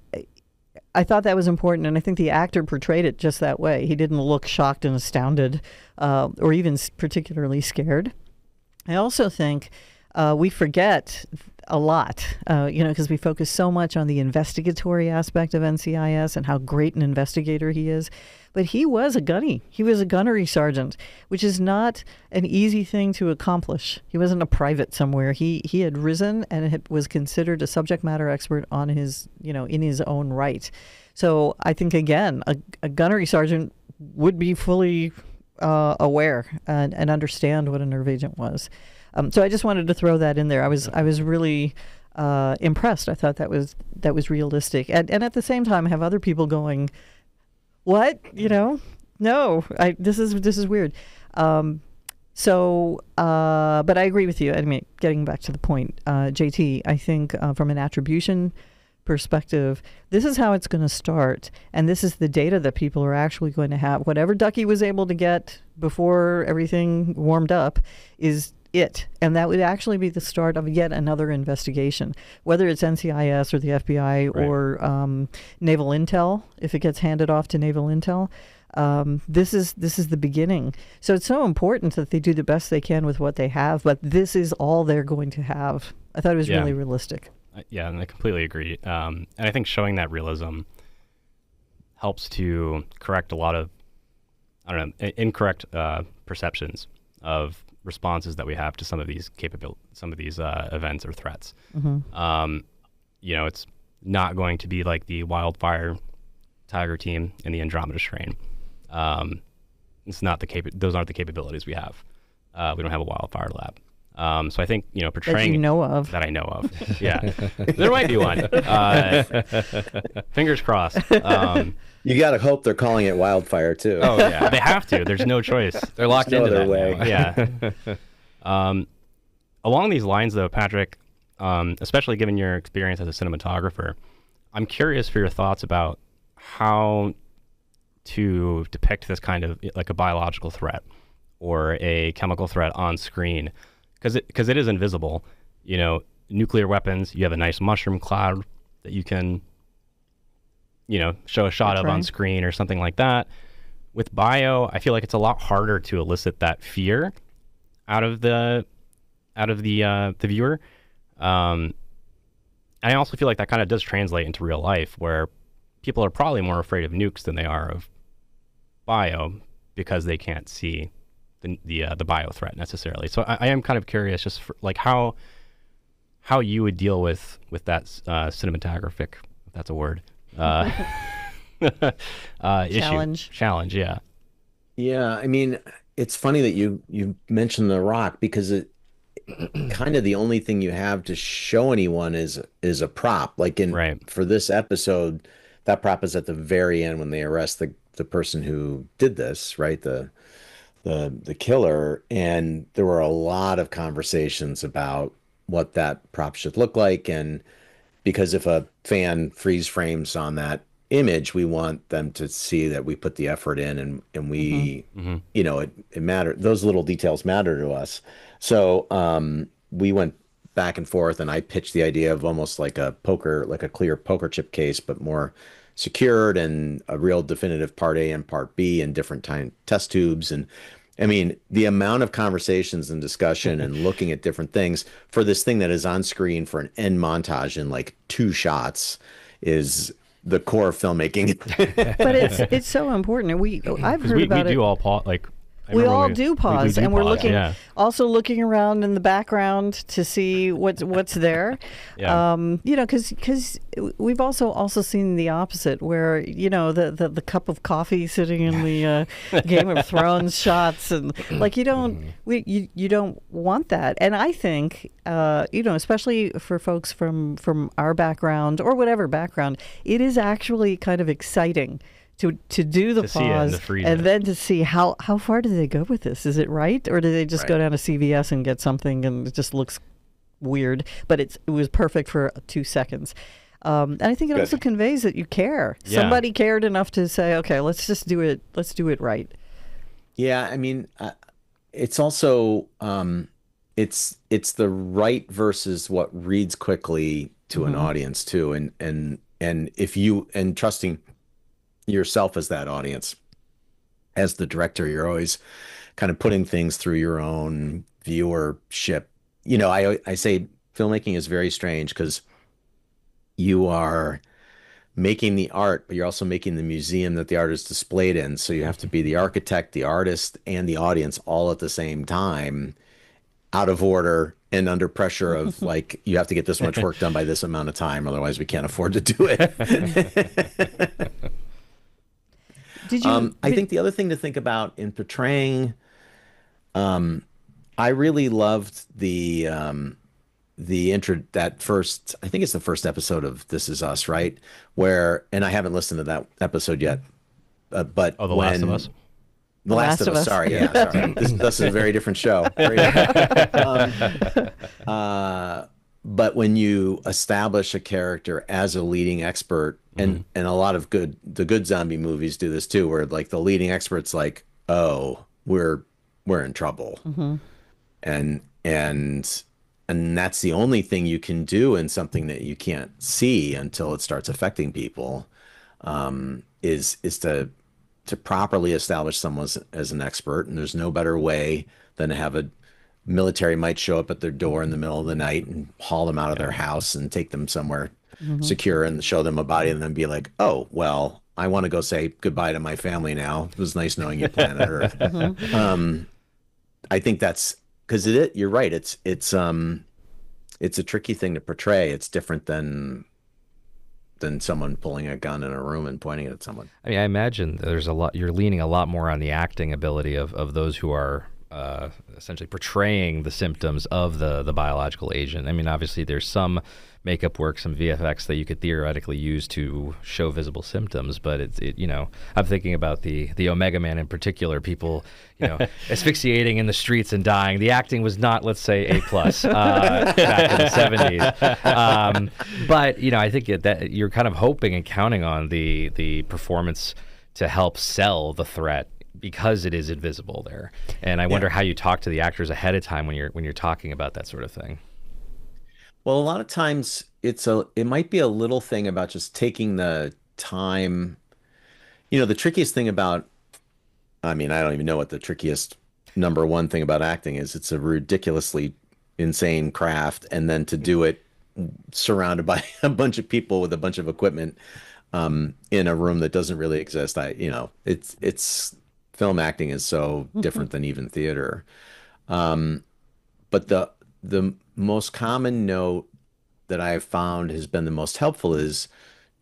thought that was important, and I think the actor portrayed it just that way. He didn't look shocked and astounded, or even particularly scared. I also think we forget a lot, because we focus so much on the investigatory aspect of NCIS and how great an investigator he is. But he was a gunny. He was a gunnery sergeant, which is not an easy thing to accomplish. He wasn't a private somewhere. He had risen and was considered a subject matter expert on his, in his own right. So I think, again, a gunnery sergeant would be fully aware and understand what a nerve agent was. So I just wanted to throw that in there. I was really impressed. I thought that was realistic, and at the same time have other people going, "What? No, this is weird." But I agree with you. I mean, getting back to the point, JT, I think from an attribution perspective, this is how it's going to start, and this is the data that people are actually going to have. Whatever Ducky was able to get before everything warmed up is it, and that would actually be the start of yet another investigation, whether it's NCIS or the FBI or Naval Intel, if it gets handed off to Naval Intel. This is the beginning. So it's so important that they do the best they can with what they have, but this is all they're going to have. I thought it was really realistic. Yeah, and I completely agree. And I think showing that realism helps to correct a lot of, incorrect perceptions of responses that we have to some of these events or threats. Mm-hmm. It's not going to be like the Wildfire Tiger team in the Andromeda strain. It's not those aren't the capabilities we have. We don't have a wildfire lab. So I think, portraying that I know of. Yeah, there might be one. Fingers crossed. You got to hope they're calling it Wildfire too. Oh yeah, they have to. There's no choice. They're locked into that way. Yeah. Along these lines, though, Patrick, especially given your experience as a cinematographer, I'm curious for your thoughts about how to depict this kind of like a biological threat or a chemical threat on screen, because it is invisible. Nuclear weapons, you have a nice mushroom cloud that you can show a shot of on screen or something like that. With bio, I feel like it's a lot harder to elicit that fear out of the viewer. I also feel like that kind of does translate into real life, where people are probably more afraid of nukes than they are of bio because they can't see the bio threat necessarily. So I am kind of curious, just for, like how you would deal with that cinematographic, if that's a word. Challenge, yeah. Yeah, I mean, it's funny that you mentioned The Rock, because it kind of the only thing you have to show anyone is a prop. Like for this episode, that prop is at the very end when they arrest the person who did this, right? The killer. And there were a lot of conversations about what that prop should look like, and because if a fan freeze frames on that image, we want them to see that we put the effort in, and we, it matter. Those little details matter to us. So we went back and forth, and I pitched the idea of almost like a clear poker chip case, but more secured, and a real definitive part A and part B and different test tubes. And I mean, the amount of conversations and discussion and looking at different things for this thing that is on screen for an end montage in like 2 shots is the core of filmmaking. But it's so important. I've heard about it. We do all we all do pause, and we're looking, also looking around in the background to see what's there. Because we've also seen the opposite, where the cup of coffee sitting in the Game of Thrones shots, and like you don't want that. And I think especially for folks from our background or whatever background, it is actually kind of exciting to do the pause and then to see how far do they go with this? Is it right, or do they just go down to CVS and get something and it just looks weird? But it was perfect for 2 seconds. And I think it also conveys that you care. Yeah. Somebody cared enough to say, okay, let's just do it. Let's do it right. Yeah, I mean, it's also it's the right versus what reads quickly to an audience too, and if you trusting yourself as that audience. As the director, you're always kind of putting things through your own viewership. I say filmmaking is very strange because you are making the art, but you're also making the museum that the art is displayed in. So you have to be the architect, the artist, and the audience all at the same time, out of order and under pressure of like, you have to get this much work done by this amount of time, otherwise we can't afford to do it. I think the other thing to think about in portraying, I really loved that first, I think it's the first episode of This Is Us, right? Where, and I haven't listened to that episode yet, but The Last of Us. The Last of Us. Sorry, yeah, sorry. This is a very different show. Very different. But when you establish a character as a leading expert, and a lot of the good zombie movies do this too, where like the leading expert's like, oh, we're in trouble, and that's the only thing you can do in something that you can't see until it starts affecting people, is to properly establish someone as an expert. And there's no better way than to have a military might show up at their door in the middle of the night and haul them out of their house and take them somewhere secure and show them a body and then be like, oh, well, I want to go say goodbye to my family now. It was nice knowing you, planet Earth. I think that's because you're right. It's a tricky thing to portray. It's different than someone pulling a gun in a room and pointing it at someone. I mean, I imagine you're leaning a lot more on the acting ability of those who are essentially portraying the symptoms of the biological agent. I mean, obviously there's some makeup work, some VFX that you could theoretically use to show visible symptoms, but I'm thinking about the Omega Man in particular, people, asphyxiating in the streets and dying. The acting was not, let's say, A+ back in the 70s. But, I think that you're kind of hoping and counting on the performance to help sell the threat because it is invisible there. And I wonder how you talk to the actors ahead of time when you're talking about that sort of thing. Well, a lot of times it might be a little thing about just taking the time. The trickiest thing about, I mean, I don't even know what the trickiest number one thing about acting is. It's a ridiculously insane craft. And then to do it surrounded by a bunch of people with a bunch of equipment in a room that doesn't really exist. It's film acting is so different than even theater. But the most common note that I have found has been the most helpful is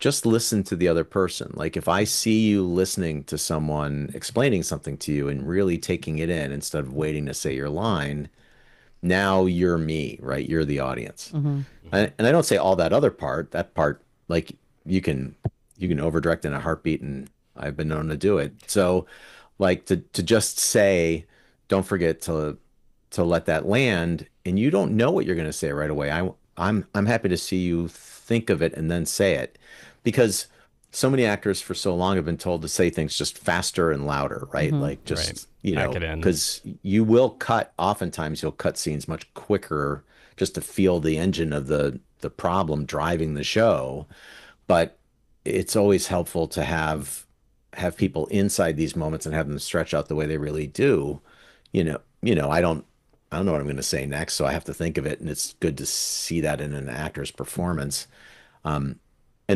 just listen to the other person. Like if I see you listening to someone explaining something to you and really taking it in instead of waiting to say your line, now you're me, right? You're the audience. And I don't say all that other part. That part, like you can overdirect in a heartbeat, and I've been known to do it. So like to just say, don't forget to let that land, and you don't know what you're going to say right away. I'm happy to see you think of it and then say it, because so many actors for so long have been told to say things just faster and louder, right? Like just because you will oftentimes you'll cut scenes much quicker just to feel the engine of the problem driving the show. But it's always helpful to have people inside these moments and have them stretch out the way they really do. I don't know what I'm going to say next, so I have to think of it, and it's good to see that in an actor's performance. And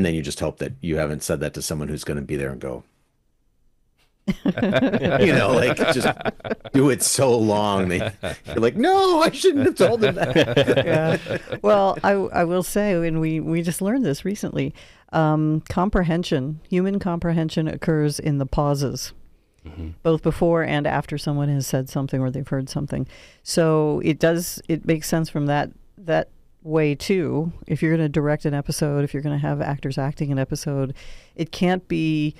then you just hope that you haven't said that to someone who's going to be there and go, like just do it so long. You're like, no, I shouldn't have told them that. Well, I will say, and we just learned this recently, human comprehension occurs in the pauses. Both before and after someone has said something or they've heard something. So it makes sense from that way too. If you're going to direct an episode, if you're going to have actors acting an episode, it can't be,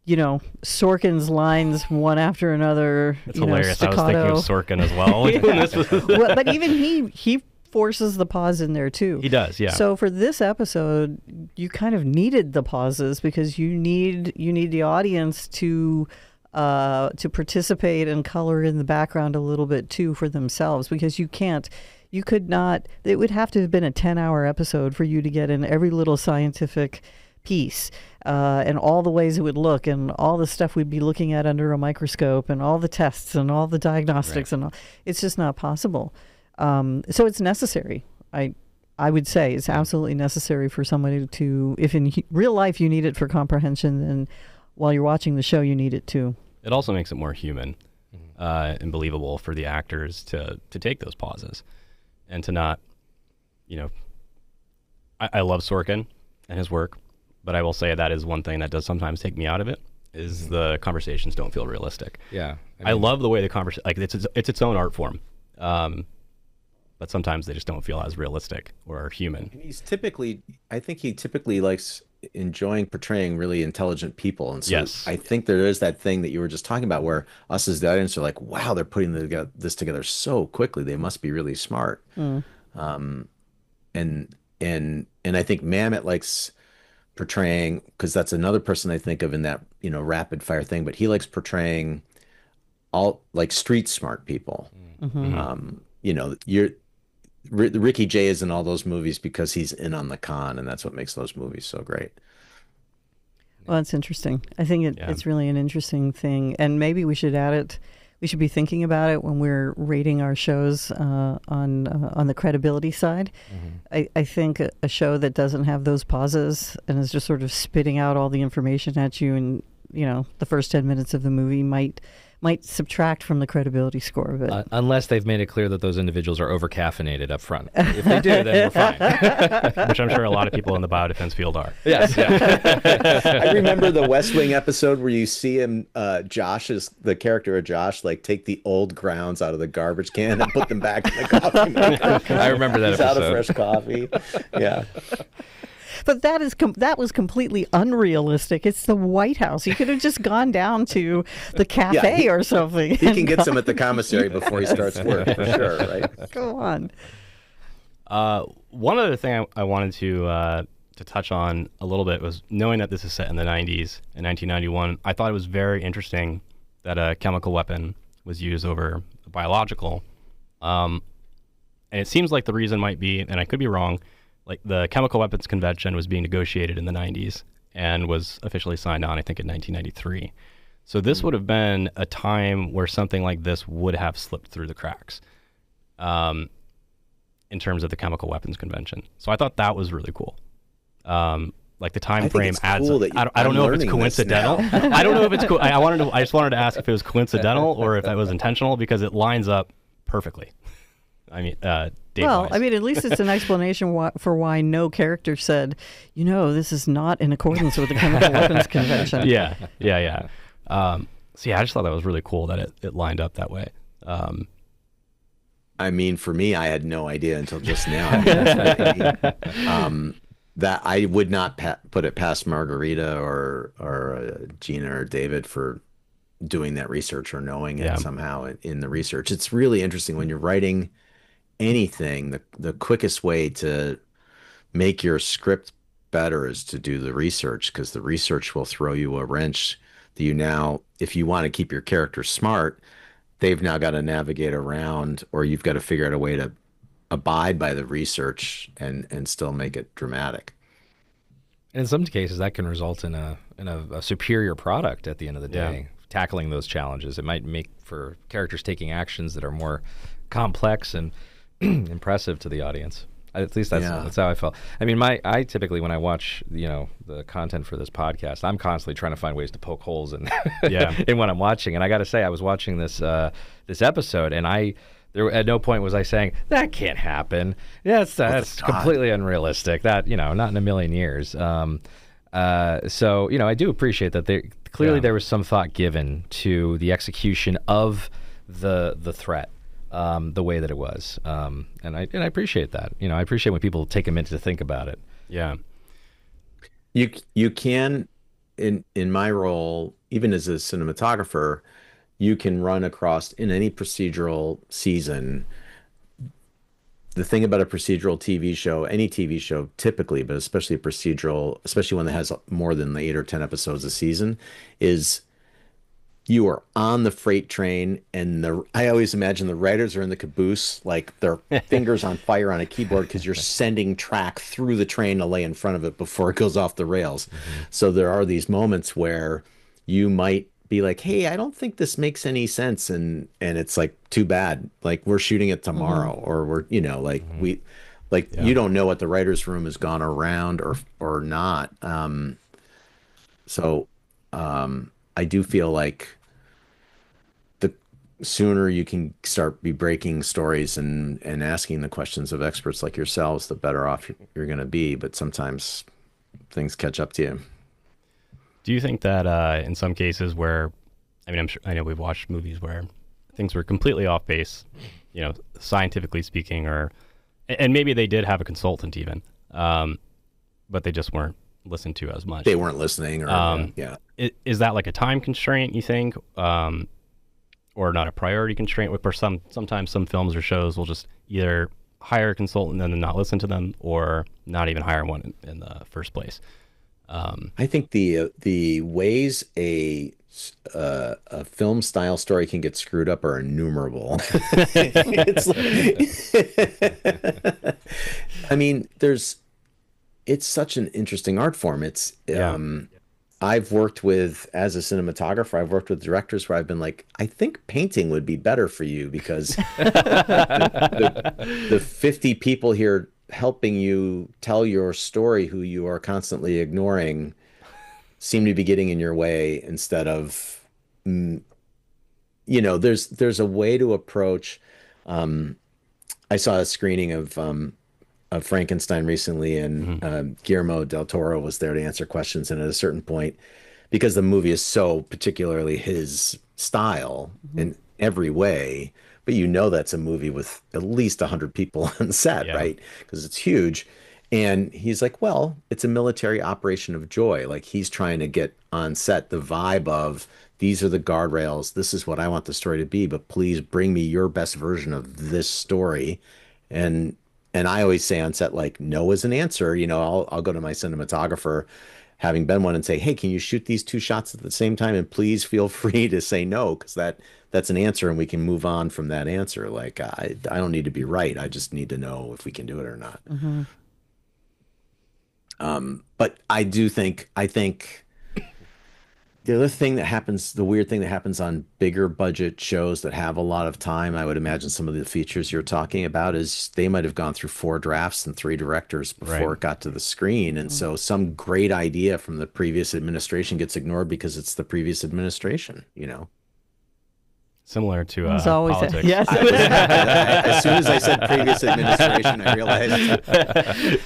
Sorkin's lines one after another. It's hilarious. Staccato. I was thinking of Sorkin as well. Well, but even he forces the pause in there too. He does, yeah. So for this episode, you kind of needed the pauses because you need the audience to participate and color in the background a little bit too for themselves, because it would have to have been a 10-hour episode for you to get in every little scientific piece and all the ways it would look and all the stuff we'd be looking at under a microscope and all the tests and all the diagnostics and all. It's just not possible. So it's necessary. I would say it's absolutely necessary for somebody to, if in real life you need it for comprehension, then while you're watching the show, you need it too. It also makes it more human and believable for the actors to take those pauses and to not, I love Sorkin and his work, but I will say that is one thing that does sometimes take me out of it, is the conversations don't feel realistic. Yeah. I love the way the conversation, like it's its own art form. But sometimes they just don't feel as realistic or human. And I think he typically likes enjoying portraying really intelligent people. And so yes. I think there is that thing that you were just talking about where us as the audience are like, wow, they're putting this together so quickly. They must be really smart. And I think Mamet likes portraying, because that's another person I think of in that, rapid fire thing, but he likes portraying all like street smart people. Ricky Jay is in all those movies because he's in on the con, and that's what makes those movies so great. Well, it's interesting. I think it's really an interesting thing, and maybe we should add it. We should be thinking about it when we're rating our shows on the credibility side. I think a show that doesn't have those pauses and is just sort of spitting out all the information at you, and the first 10 minutes of the movie might subtract from the credibility score of it. Unless they've made it clear that those individuals are over-caffeinated up front. If they do, then we're fine. Which I'm sure a lot of people in the biodefense field are. Yes. Yeah. I remember the West Wing episode where you see him, the character of Josh, like take the old grounds out of the garbage can and put them back in the coffee maker. I remember that He's episode. out of fresh coffee. Yeah. But that was completely unrealistic. It's the White House. He could have just gone down to the cafe or something. He can get some at the commissary before he starts work, for sure, right? Go on. One other thing I wanted to touch on a little bit was knowing that this is set in the 90s, in 1991. I thought it was very interesting that a chemical weapon was used over a biological. And it seems like the reason might be, and I could be wrong, like the Chemical Weapons Convention was being negotiated in the 90s and was officially signed on, I think, in 1993. So this would have been a time where something like this would have slipped through the cracks in terms of the Chemical Weapons Convention. So I thought that was really cool. Like the time frame adds. Cool I don't know if it's coincidental. I don't know if it's cool. I just wanted to ask if it was coincidental or if that was intentional, because it lines up perfectly. I mean, date-wise. I mean, at least it's an explanation for why no character said, this is not in accordance with the Chemical Weapons Convention. Yeah. So I just thought that was really cool that it lined up that way. I mean, for me, I had no idea until just now. That I would not put it past Margarita or Gina or David for doing that research or knowing it somehow in the research. It's really interesting when you're writing anything. The quickest way to make your script better is to do the research, because the research will throw you a wrench that if you want to keep your character smart, they've now got to navigate around, or you've got to figure out a way to abide by the research and still make it dramatic. And in some cases, that can result in a superior product at the end of the day. Tackling those challenges, it might make for characters taking actions that are more complex and impressive to the audience. At least that's how I felt. I mean, I typically, when I watch the content for this podcast, I'm constantly trying to find ways to poke holes in in what I'm watching. And I got to say, I was watching this episode, and there at no point was I saying that can't happen. Yeah, that's completely unrealistic. That not in a million years. So I do appreciate that there was some thought given to the execution of the threat. The way that it was, and I appreciate that. I appreciate when people take a minute to think about it. Yeah, you can, in my role, even as a cinematographer, you can run across in any procedural season. The thing about a procedural TV show, any TV show typically, but especially a procedural, especially one that has more than 8 or 10 episodes a season, is you are on the freight train, and I always imagine the writers are in the caboose, like their fingers on fire on a keyboard, because you're sending track through the train to lay in front of it before it goes off the rails. So there are these moments where you might be like, hey, I don't think this makes any sense, and it's like, too bad, like we're shooting it tomorrow, or we're, you know, like you don't know what the writer's room has gone around or not. So I do feel like the sooner you can start be breaking stories and asking the questions of experts like yourselves, the better off you're going to be. But sometimes things catch up to you. Do you think that in some cases where, I mean, I know we've watched movies where things were completely off base, you know, scientifically speaking, and maybe they did have a consultant even, but they just weren't listened to as much. They weren't listening, or Is that like a time constraint, you think, or not a priority constraint? Where sometimes some films or shows will just either hire a consultant and then not listen to them, or not even hire one in the first place. I think the ways a film style story can get screwed up are innumerable. I mean, it's such an interesting art form. I've worked with, as a cinematographer, I've worked with directors where I've been like, I think painting would be better for you, because the 50 people here helping you tell your story, who you are constantly ignoring, seem to be getting in your way, instead of, you know, there's a way to approach. I saw a screening of Frankenstein recently, and Guillermo del Toro was there to answer questions. And at a certain point, because the movie is so particularly his style in every way, but you know that's a movie with at least 100 people on set, right? Because it's huge. And he's like, well, it's a military operation of joy. Like, he's trying to get on set the vibe of, these are the guardrails, this is what I want the story to be, but please bring me your best version of this story. And I always say on set, like, no is an answer. You know, I'll go to my cinematographer, having been one, and say, hey, can you shoot these two shots at the same time? And please feel free to say no, because that's an answer, and we can move on from that answer. Like, I don't need to be right. I just need to know if we can do it or not. But I think the other thing that happens, the weird thing that happens on bigger budget shows that have a lot of time, I would imagine some of the features you're talking about, is they might have gone through 4 drafts and 3 directors before it got to the screen. And so some great idea from the previous administration gets ignored because it's the previous administration, you know? Similar to politics. Yes. As soon as I said previous administration, I realized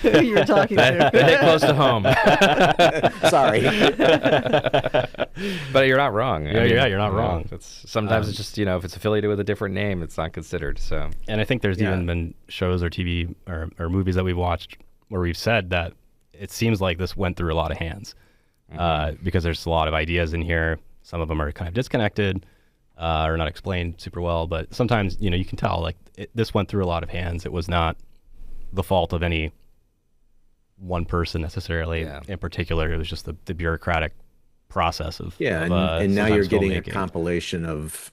who you were talking to. Hit close to home. Sorry. But you're not wrong. You're not wrong. Sometimes it's just, you know, if it's affiliated with a different name, it's not considered. So, and I think there's even been shows or TV or movies that we've watched where we've said that it seems like this went through a lot of hands, because there's a lot of ideas in here. Some of them are kind of disconnected. Or not explained super well, but sometimes, you know, you can tell, like, this went through a lot of hands. It was not the fault of any one person necessarily in particular. It was just the bureaucratic process of and now you're getting a compilation of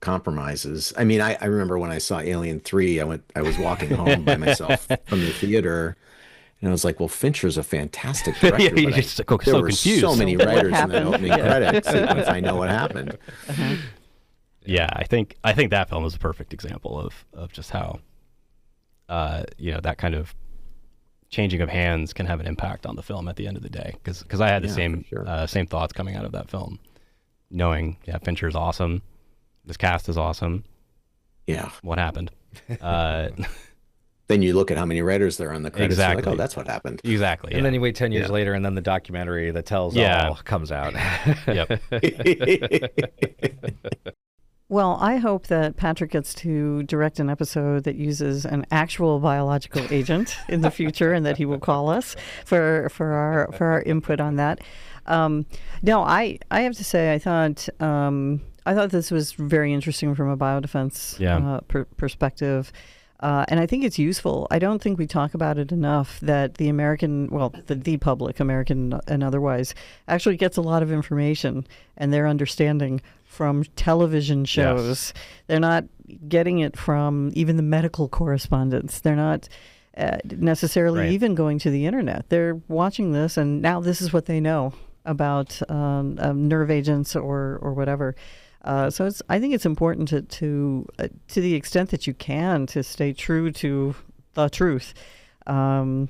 compromises. I mean, I remember when I saw Alien 3, I was walking home by myself from the theater, and I was like, well, Fincher's a fantastic director. You're just so confused. So many writers in that opening credit sequence. I know what happened. Yeah, I think that film is a perfect example of just how, you know, that kind of changing of hands can have an impact on the film at the end of the day. Because I had the same thoughts coming out of that film, knowing Fincher's awesome, this cast is awesome. Yeah, what happened? Then you look at how many writers there are on the credits. Exactly. You're like, oh, that's what happened. Exactly. And then you wait 10 years later, and then the documentary that tells all comes out. Yep. Well, I hope that Patrick gets to direct an episode that uses an actual biological agent in the future, and that he will call us for our input on that. No, I have to say, I thought this was very interesting from a biodefense perspective. And I think it's useful. I don't think we talk about it enough that the American, the public, American and otherwise, actually gets a lot of information and their understanding from television shows. Yes. They're not getting it from even the medical correspondents. They're not necessarily even going to the internet. They're watching this, and now this is what they know. about nerve agents or whatever. So I think it's important to the extent that you can, to stay true to the truth, and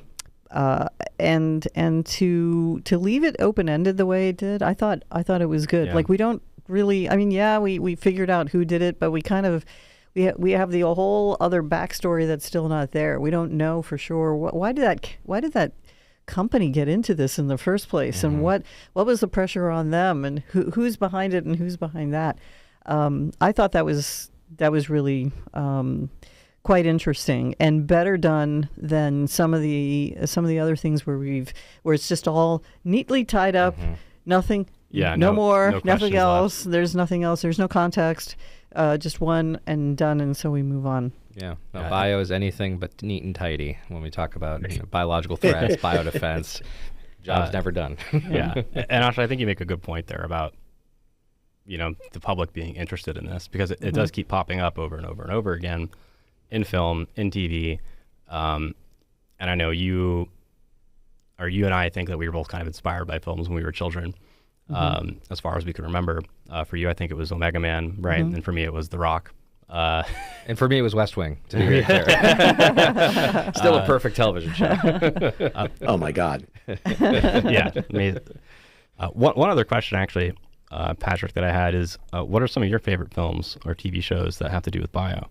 to leave it open ended the way it did. I thought it was good. Yeah. Like, we don't really. I mean, yeah, we figured out who did it, but we kind of. We have the whole other backstory that's still not there. We don't know for sure why did that company get into this in the first place, and what was the pressure on them, and who's behind it and who's behind that. I thought that was really quite interesting and better done than some of the other things where it's just all neatly tied up, nothing. Yeah, no more, no nothing else. left. There's nothing else. There's no context. Just one and done, and so we move on. Yeah, no, bio is anything but neat and tidy when we talk about biological threats, biodefense. Job's never done. Yeah, and Asha, I think you make a good point there about the public being interested in this, because it does keep popping up over and over and over again in film, in TV, and I know you and I think that we were both kind of inspired by films when we were children. As far as we can remember. For you, I think it was Omega Man, right? And for me, it was The Rock. And for me, it was West Wing, to be very clear. Still a perfect television show. Oh, my God. Yeah. Amazing. One other question, actually, Patrick, that I had is, what are some of your favorite films or TV shows that have to do with bio?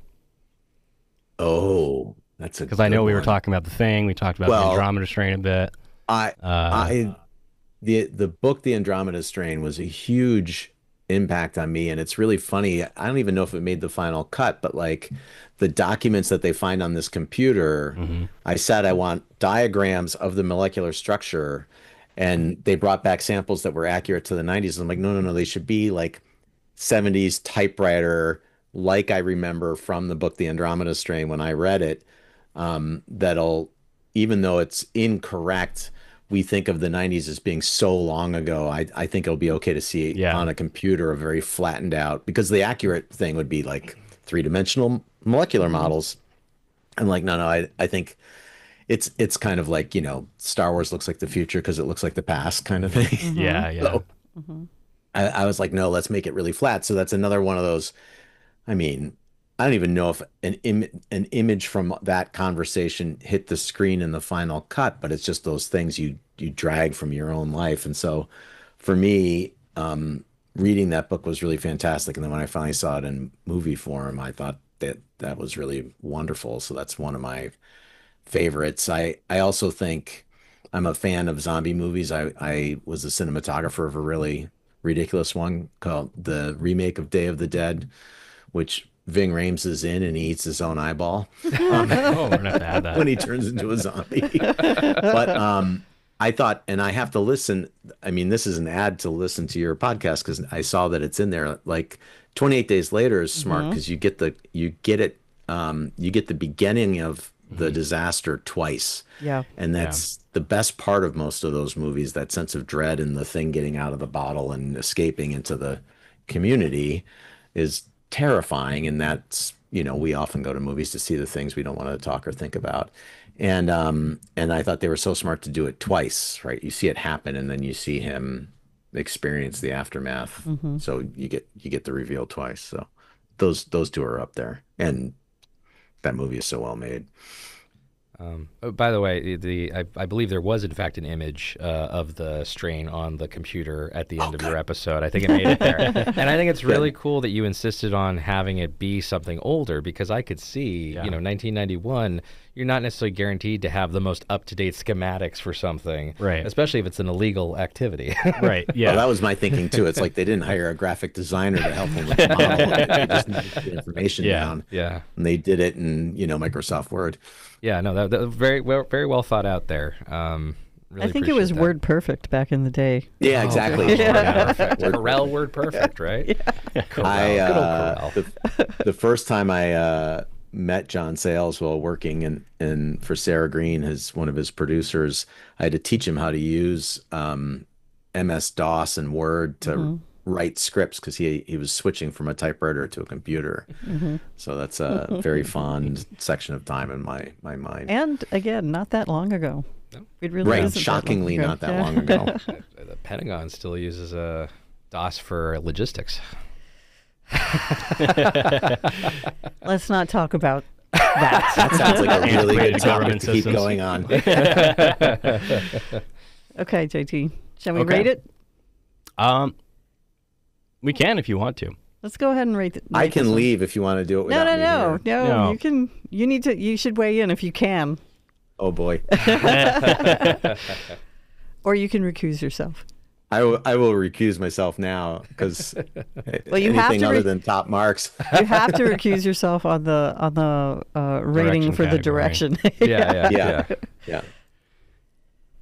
Oh, that's a Because I know good we were one. talking about The Thing. We talked about the Andromeda Strain a bit. The book, The Andromeda Strain, was a huge impact on me. And it's really funny. I don't even know if it made the final cut, but like the documents that they find on this computer, I said, I want diagrams of the molecular structure. And they brought back samples that were accurate to the 90s. I'm like, no, they should be like 70s typewriter, like I remember from the book, The Andromeda Strain, when I read it, that'll, even though it's incorrect, we think of the 90s as being so long ago. I think it'll be okay to see on a computer a very flattened out, because the accurate thing would be like three-dimensional molecular models. I'm like, no, I think it's kind of like, Star Wars looks like the future because it looks like the past kind of thing. Yeah. So, I was like, no, let's make it really flat. So that's another one of those. I mean, I don't even know if an image from that conversation hit the screen in the final cut, but it's just those things you drag from your own life. And so for me, reading that book was really fantastic. And then when I finally saw it in movie form, I thought that was really wonderful. So that's one of my favorites. I also think I'm a fan of zombie movies. I was a cinematographer of a really ridiculous one called the remake of Day of the Dead, which Ving Rhames is in, and he eats his own eyeball We're going to have to add that. when he turns into a zombie. But I thought, and I have to listen. I mean, this is an ad to listen to your podcast because I saw that it's in there. Like 28 Days Later is smart because you get the beginning of the disaster twice. Yeah. And that's the best part of most of those movies, that sense of dread and the thing getting out of the bottle and escaping into the community is terrifying. And that's, we often go to movies to see the things we don't want to talk or think about. And I thought they were so smart to do it twice, right? You see it happen and then you see him experience the aftermath. So you get the reveal twice. So those two are up there. And that movie is so well made. By the way, I believe there was in fact an image of the strain on the computer at the end of your episode. I think it made it there, and I think it's really cool that you insisted on having it be something older, because I could see, 1991. You're not necessarily guaranteed to have the most up-to-date schematics for something, right? Especially if it's an illegal activity, right? Yeah, well, that was my thinking too. It's like they didn't hire a graphic designer to help them with the model. They just needed the information down. Yeah, and they did it in Microsoft Word. Yeah, no, that was very well thought out there. Really I think it was that. Word Perfect back in the day. Yeah, exactly. Corel Word Perfect, right? Corel. Good old Corel. The first time I met John Sayles while working in for Sarah Green, one of his producers, I had to teach him how to use MS-DOS and Word to write scripts, because he was switching from a typewriter to a computer. So that's a very fond section of time in my mind. And again, not that long ago. No. It really right, isn't shockingly that long not that long ago. The Pentagon still uses DOS for logistics. Let's not talk about that. That sounds like a really good topic government to keep systems. going on. Okay, JT. Shall we Okay. rate it? We can if you want to. Let's go ahead and rate it. I can leave if you want to do it without me here. No. You can. You should weigh in if you can, Oh boy. or you can recuse yourself. I will recuse myself now because Well, you have anything to other than top marks. You have to recuse yourself on the rating Direction for the category. direction. Yeah.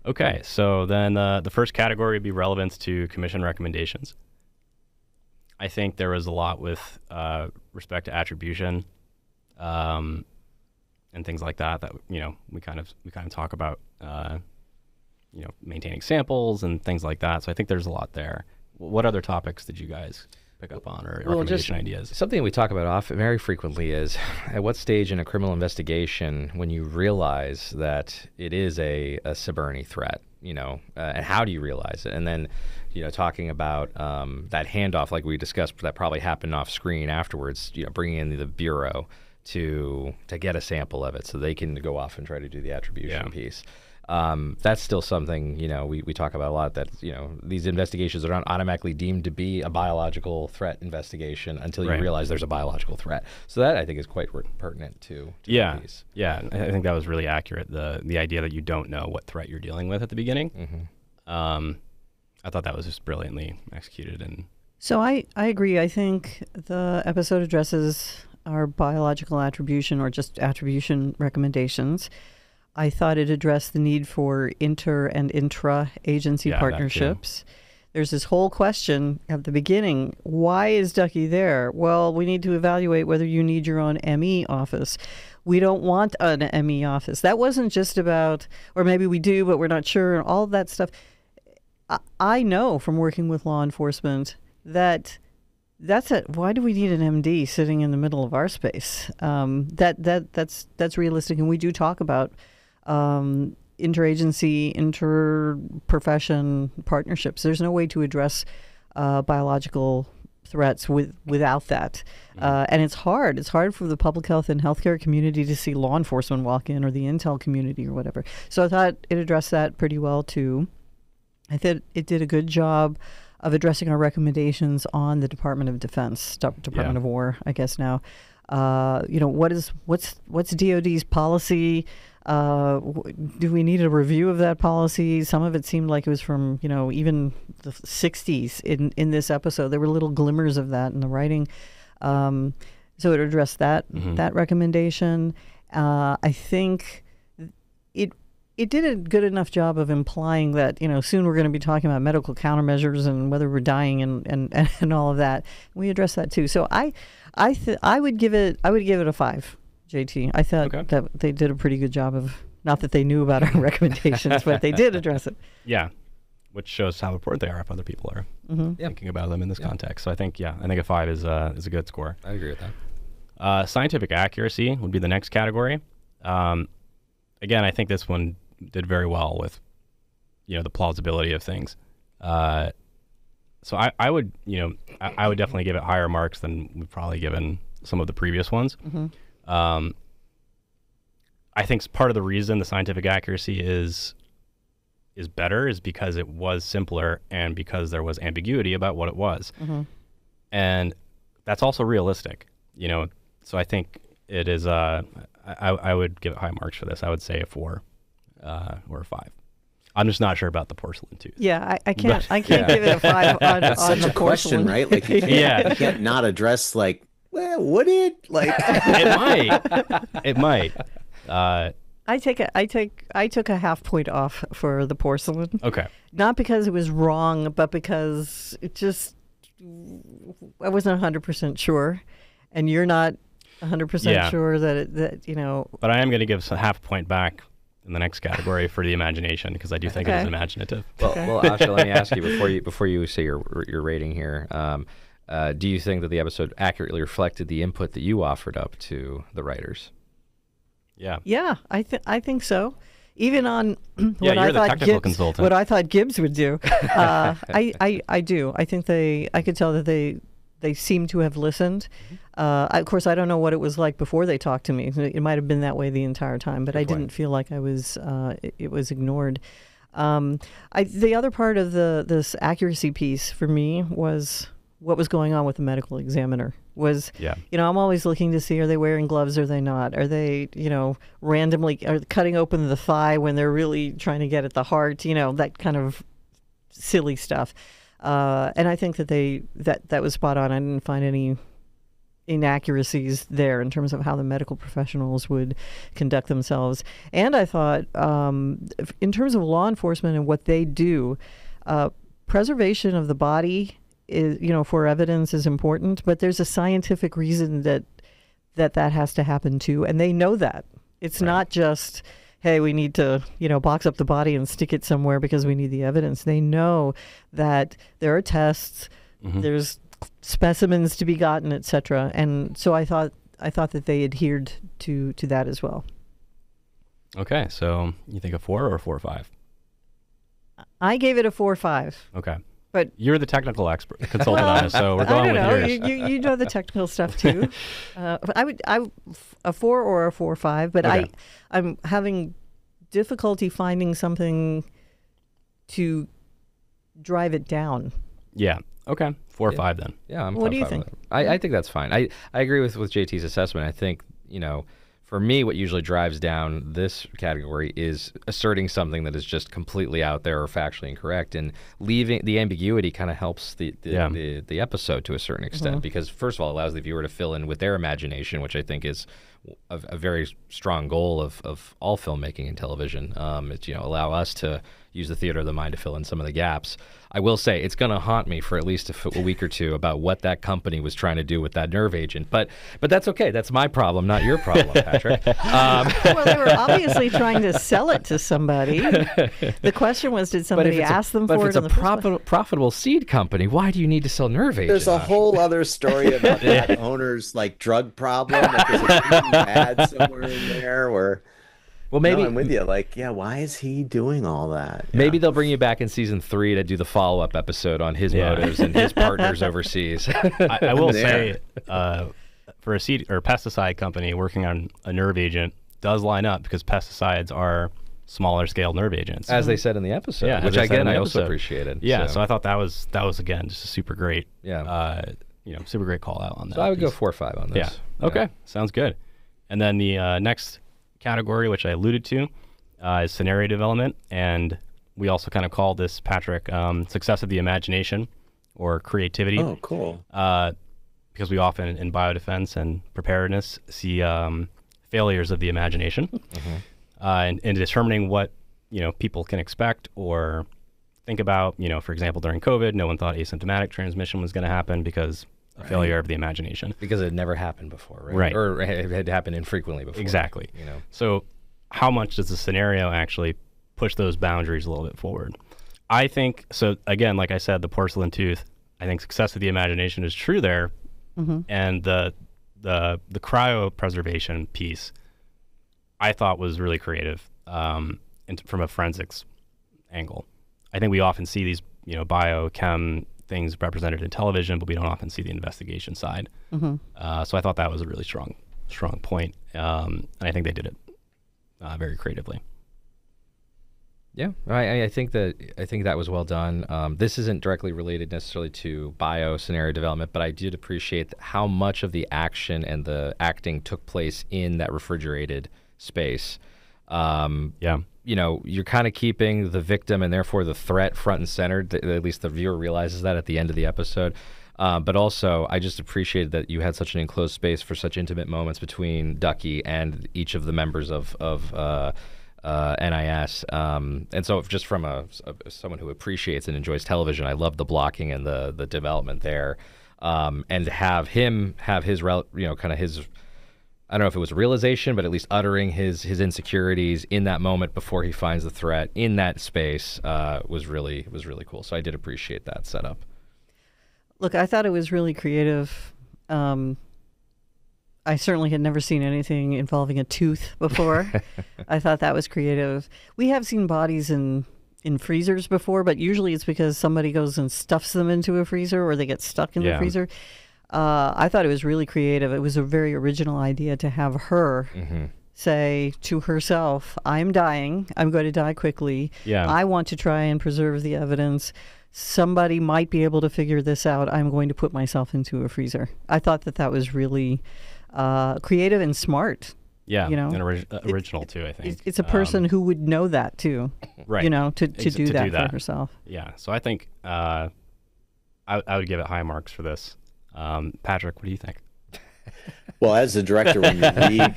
Okay, so then the first category would be relevance to commission recommendations. I think there was a lot with respect to attribution and things like that we kind of talk about maintaining samples and things like that. So I think there's a lot there. What other topics did you guys pick up on, or recommendation ideas? Something we talk about very frequently is at what stage in a criminal investigation when you realize that it is a suburban threat, and how do you realize it? And then, talking about that handoff, like we discussed, that probably happened off screen afterwards, bringing in the bureau to get a sample of it so they can go off and try to do the attribution piece. That's still something, we talk about a lot, that, these investigations are not automatically deemed to be a biological threat investigation until you realize there's a biological threat. So that, I think, is quite pertinent to the piece. Yeah, I think that was really accurate, the idea that you don't know what threat you're dealing with at the beginning. Mm-hmm. I thought that was just brilliantly executed. And So I agree. I think the episode addresses our biological attribution or just attribution recommendations. I thought it addressed the need for inter and intra-agency partnerships. There's this whole question at the beginning, why is Ducky there? Well, we need to evaluate whether you need your own ME office. We don't want an ME office. That wasn't just about, or maybe we do, but we're not sure, and all of that stuff. I know from working with law enforcement that why do we need an MD sitting in the middle of our space? That's realistic, and we do talk about interagency, interprofession partnerships. There's no way to address biological threats without that. And it's hard. It's hard for the public health and healthcare community to see law enforcement walk in, or the intel community or whatever. So I thought it addressed that pretty well too. I thought it did a good job of addressing our recommendations on the Department of Defense, Department of War, I guess now. What's DoD's policy? Do we need a review of that policy? Some of it seemed like it was from, even the 60s in this episode. There were little glimmers of that in the writing. So it addressed that recommendation. I think it did a good enough job of implying that, soon we're going to be talking about medical countermeasures and whether we're dying and all of that. We addressed that too. So I would give it a 5. JT. I thought that they did a pretty good job of, not that they knew about our recommendations, but they did address it. Yeah, which shows how important they are if other people are thinking about them in this context. So I think a 5 is a good score. I agree with that. Scientific accuracy would be the next category. Again, I think this one did very well with, the plausibility of things. So I would definitely give it higher marks than we've probably given some of the previous ones. Mm-hmm. I think part of the reason the scientific accuracy is better is because it was simpler and because there was ambiguity about what it was. Mm-hmm. And that's also realistic, so I think it is, I would give it high marks for this. I would say a 4 or a 5. I'm just not sure about the porcelain tooth. Yeah, I can't give it a 5 on That's such the a question, porcelain. right? Like, you can't not address, like, well, would it? Like, it might. I took a half point off for the porcelain. Okay. Not because it was wrong, but because I wasn't 100% sure, and you're not 100% sure that. But I am going to give a half point back in the next category for the imagination, because I do think it is imaginative. Well, Asha, let me ask you before you say your rating here. Do you think that the episode accurately reflected the input that you offered up to the writers? Yeah, I think so. even on Yeah, you're the technical consultant. What I thought Gibbs would do. I do. I think I could tell that they seem to have listened. Of course, I don't know what it was like before they talked to me. It might have been that way the entire time, but I didn't feel like I was. It was ignored. The other part of this accuracy piece for me was what was going on with the medical examiner. I'm always looking to see, are they wearing gloves or are they not? Are they, randomly cutting open the thigh when they're really trying to get at the heart? That kind of silly stuff. And I think that was spot on. I didn't find any inaccuracies there in terms of how the medical professionals would conduct themselves. And I thought, in terms of law enforcement and what they do, preservation of the body is, for evidence is important, but there's a scientific reason that has to happen too, and they know that. It's not just, hey, we need to, box up the body and stick it somewhere because we need the evidence. They know that there are tests, there's specimens to be gotten, etc. And so I thought that they adhered to that as well. Okay, so you think a 4 or a 4.5? I gave it a 4.5. Okay. But you're the technical expert consultant on it, so we're going with yours. You know the technical stuff too. I a 4 or a 4.5, but okay. I'm having difficulty finding something to drive it down. Yeah. Okay. 4 or 5 then. Yeah. What do you think? I think that's fine. I agree with JT's assessment. I think, for me, what usually drives down this category is asserting something that is just completely out there or factually incorrect, and leaving the ambiguity kind of helps the episode to a certain extent, because first of all, it allows the viewer to fill in with their imagination, which I think is a very strong goal of all filmmaking and television. It's, allow us to use the theater of the mind to fill in some of the gaps. I will say it's going to haunt me for at least a week or two about what that company was trying to do with that nerve agent. But that's okay. That's my problem, not your problem, Patrick. Well, they were obviously trying to sell it to somebody. The question was, did somebody ask them for it? But if it's a profitable seed company, why do you need to sell nerve agent? There's a whole other story about that owner's drug problem. There's a ad somewhere in there where. Well, maybe I'm with you. Why is he doing all that? Maybe they'll bring you back in season 3 to do the follow-up episode on his motives and his partners overseas. I will say, for a seed or pesticide company working on a nerve agent does line up, because pesticides are smaller scale nerve agents, as they said in the episode, which again I also appreciated. Yeah, so I thought that was again just a super great, super great call out on that. So I would go 4 or 5 on this. Yeah. Okay, sounds good. And then the next category, which I alluded to, is scenario development, and we also kind of call this, Patrick, success of the imagination or creativity. Oh, cool. Because we often in biodefense and preparedness see failures of the imagination, and in determining what people can expect or think about. For example, during COVID, no one thought asymptomatic transmission was going to happen because a failure of the imagination. Because it had never happened before, right? Or it had happened infrequently before. Exactly. So how much does the scenario actually push those boundaries a little bit forward? I think, so again, like I said, the porcelain tooth, I think success of the imagination is true there. And the cryopreservation piece, I thought was really creative from a forensics angle. I think we often see these, biochem things represented in television, but we don't often see the investigation side. So I thought that was a really strong point, and I think they did it very creatively. Yeah, I think that was well done. This isn't directly related necessarily to bio scenario development, but I did appreciate how much of the action and the acting took place in that refrigerated space. You're kind of keeping the victim and therefore the threat front and center. At least the viewer realizes that at the end of the episode. But also, I just appreciated that you had such an enclosed space for such intimate moments between Ducky and each of the members of NIS. And so just from someone who appreciates and enjoys television, I love the blocking and the development there. And to have him have his, kind of his, I don't know if it was a realization, but at least uttering his insecurities in that moment before he finds the threat in that space was really cool. So I did appreciate that setup. Look, I thought it was really creative. I certainly had never seen anything involving a tooth before. I thought that was creative. We have seen bodies in freezers before, but usually it's because somebody goes and stuffs them into a freezer or they get stuck in the freezer. I thought it was really creative. It was a very original idea to have her say to herself, I'm dying. I'm going to die quickly. Yeah. I want to try and preserve the evidence. Somebody might be able to figure this out. I'm going to put myself into a freezer. I thought that was really creative and smart. Yeah, you know, and original too, I think. It's a person who would know that too. Right. You know, to do that for herself. Yeah, so I think I would give it high marks for this. Patrick, what do you think? Well, as the director, when you read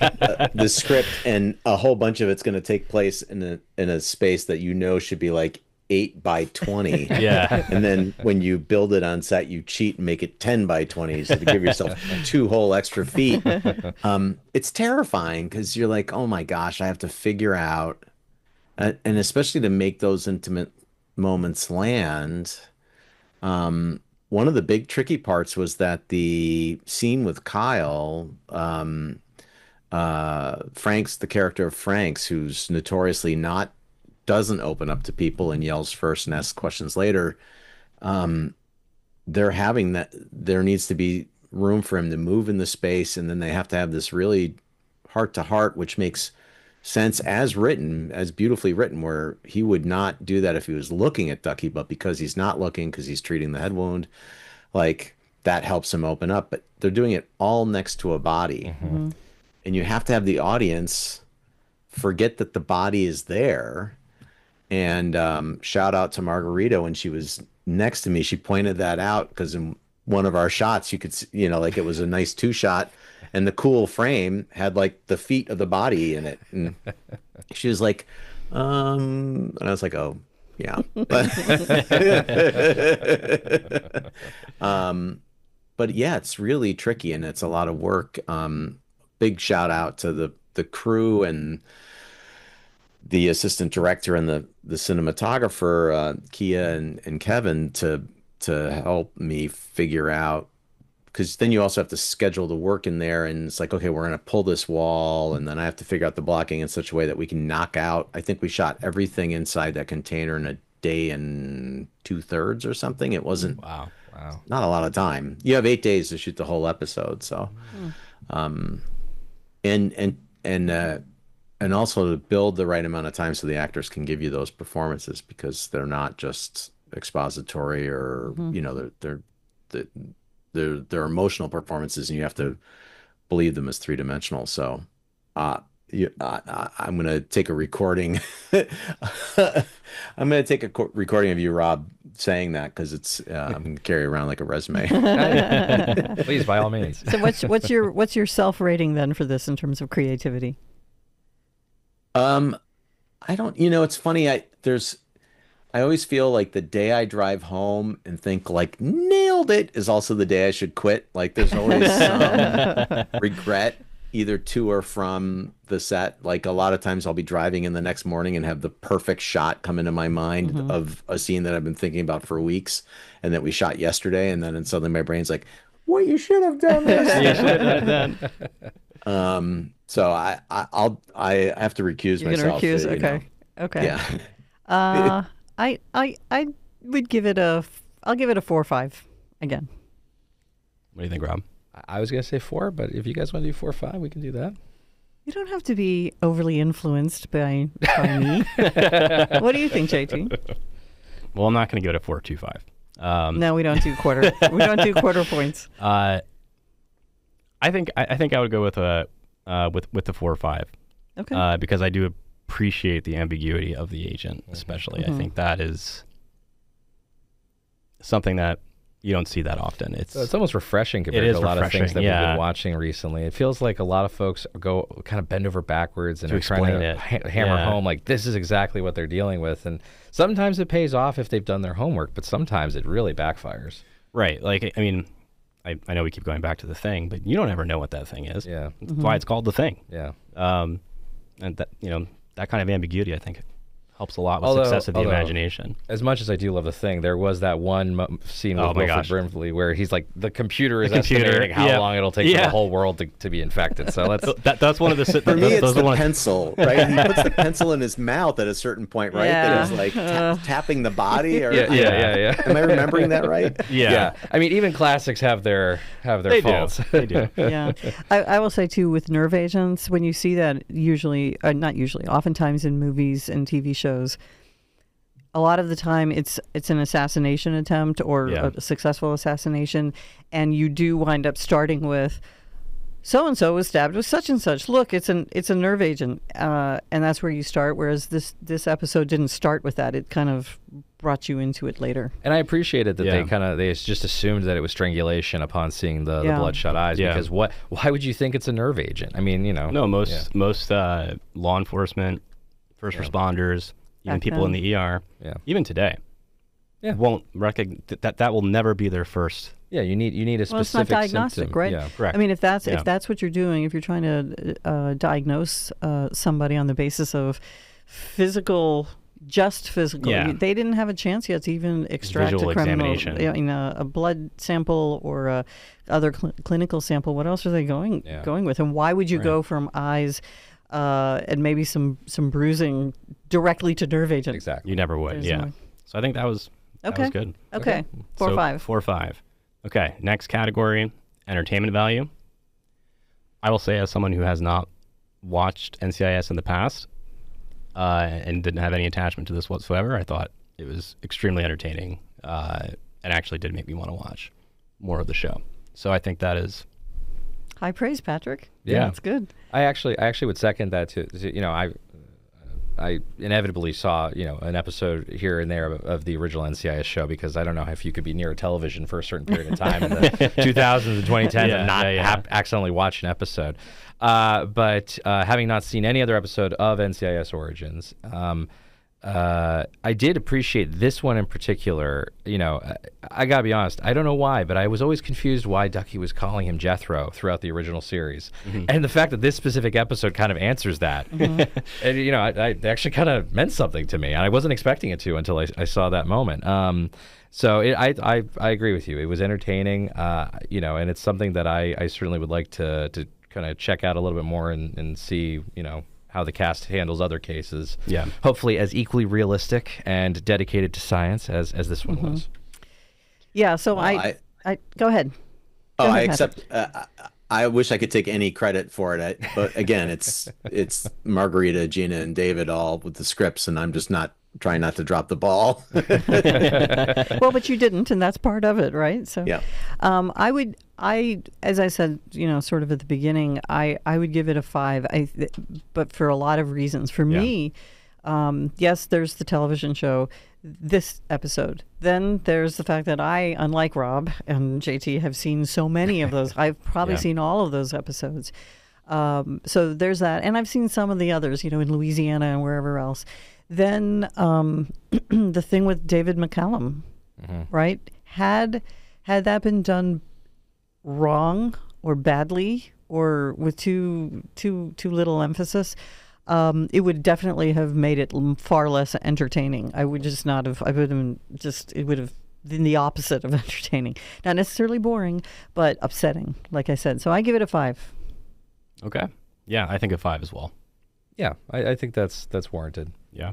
the script and a whole bunch of it's going to take place in a space that you know should be like 8 by 20. Yeah. And then when you build it on set, you cheat and make it 10 by 20, so to give yourself 2 whole extra feet. It's terrifying because you're like, oh my gosh, I have to figure out, and especially to make those intimate moments land. One of the big tricky parts was that the scene with Kyle, Frank's, the character of Frank's, who's notoriously doesn't open up to people and yells first and asks questions later. They're having that, there needs to be room for him to move in the space, and then they have to have this really heart to heart, which makes sense as written, as beautifully written, where he would not do that if he was looking at Ducky, but because he's not looking, because he's treating the head wound, like that helps him open up. But they're doing it all next to a body. And you have to have the audience forget that the body is there. And shout out to Margarita, when she was next to me, she pointed that out, because in one of our shots, you could see, you know, like it was a nice 2-shot, and the cool frame had like the feet of the body in it. And she was like, and I was like, oh, yeah. But yeah, it's really tricky and it's a lot of work. Big shout out to the crew and the assistant director and the cinematographer, Kia and Kevin, to help me figure out, because then you also have to schedule the work in there, and it's like, okay, we're going to pull this wall, and then I have to figure out the blocking in such a way that we can knock out. I think we shot everything inside that container in a day and 2/3 or something. It wasn't not a lot of time. You have 8 days to shoot the whole episode, so and also to build the right amount of time so the actors can give you those performances, because they're not just expository or you know, they're emotional performances, and you have to believe them as 3-dimensional. So I'm going to take a recording. I'm going to take a recording of you, Rob, saying that, because it's I'm going to carry around like a resume. Please, by all means. So what's your self-rating then for this in terms of creativity? I don't, you know, it's funny. I always feel like the day I drive home and think like nailed it is also the day I should quit. Like there's always some regret, either to or from the set. Like a lot of times I'll be driving in the next morning and have the perfect shot come into my mind of a scene that I've been thinking about for weeks and that we shot yesterday. And then suddenly my brain's like, well, you should have done this. You should have done. So I have to recuse You're myself. You're going to recuse? Okay. Yeah. I would give it I'll give it a 4 or 5 again. What do you think, Rob? I was going to say 4, but if you guys want to do 4 or 5, we can do that. You don't have to be overly influenced by me. What do you think, JT? Well, I'm not going to give it a 4.25. No, we don't do quarter. We don't do quarter points. I think I would go with the 4 or 5. Okay. Because I do appreciate the ambiguity of the agent, especially. I think that is something that you don't see that often. It's almost refreshing compared to a lot of things that we've been watching recently. It feels like a lot of folks go kind of bend over backwards and are trying to hammer home like this is exactly what they're dealing with. And sometimes it pays off if they've done their homework, but sometimes it really backfires. Right. Like, I mean, I know we keep going back to The Thing, but you don't ever know what that thing is. Yeah. That's why it's called The Thing. Yeah. And that, you know, that kind of ambiguity, I think helps a lot with success of the imagination. As much as I do love The Thing, there was that one scene with Wilford Brimley where he's like, the computer is estimating how long it'll take for the whole world to be infected. So that's one of the... For me, it's the pencil, right? He puts the pencil in his mouth at a certain point, right? That is like tapping the body. Or, yeah. Am I remembering that right? Yeah. I mean, even classics have their faults. They do. Yeah. I will say, too, with nerve agents, when you see that oftentimes in movies and TV shows, a lot of the time it's an assassination attempt or a successful assassination, and you do wind up starting with so and so was stabbed with such and such. Look, it's a nerve agent, and that's where you start. Whereas this episode didn't start with that; it kind of brought you into it later. And I appreciated that they just assumed that it was strangulation upon seeing the bloodshot eyes. Because why would you think it's a nerve agent? I mean, No, most law enforcement, first responders, even people in the ER, even today, won't recognize that will never be their first. Yeah, you need a specific it's not diagnostic, symptom. right? Yeah. Correct. I mean, if that's what you're doing, if you're trying to diagnose somebody on the basis of physical, they didn't have a chance yet to even extract Visual a criminal, examination. A blood sample or a other clinical sample. What else are they going with? And why would you go from eyes and maybe some bruising directly to nerve agent? Exactly. You never would. So I think that was good. Okay. 4 or 5. 4 or 5. Okay. Next category, entertainment value. I will say, as someone who has not watched NCIS in the past and didn't have any attachment to this whatsoever, I thought it was extremely entertaining and actually did make me want to watch more of the show. So I think that is high praise, Patrick. Yeah, that's good. I actually would second that too. I inevitably saw an episode here and there of the original NCIS show, because I don't know if you could be near a television for a certain period of time in the 2000s and 2010s and not accidentally watch an episode. But having not seen any other episode of NCIS Origins, I did appreciate this one in particular. I gotta be honest, I don't know why, but I was always confused why Ducky was calling him Jethro throughout the original series. Mm-hmm. And the fact that this specific episode kind of answers that, and it actually kind of meant something to me, and I wasn't expecting it to until I saw that moment. So I agree with you. It was entertaining, and it's something that I certainly would like to kind of check out a little bit more and see, how the cast handles other cases. Yeah. Hopefully as equally realistic and dedicated to science as this one was. Yeah, so I go ahead. I accept. I wish I could take any credit for it, but again, it's Margarita, Gina, and David all with the scripts, and I'm just trying not to drop the ball. Well, but you didn't, and that's part of it, right? So yeah. As I said, sort of at the beginning, I would give it a 5. But for a lot of reasons. For me, yes, there's the television show, this episode. Then there's the fact that I, unlike Rob and JT, have seen so many of those. I've probably seen all of those episodes. So there's that, and I've seen some of the others, in Louisiana and wherever else. Then the thing with David McCallum, right? Had that been done wrong or badly or with too little emphasis, it would definitely have made it far less entertaining. I would just not have. It would have been the opposite of entertaining. Not necessarily boring, but upsetting, like I said. So I give it a 5. Okay. Yeah, I think a 5 as well. Yeah, I think that's warranted. Yeah.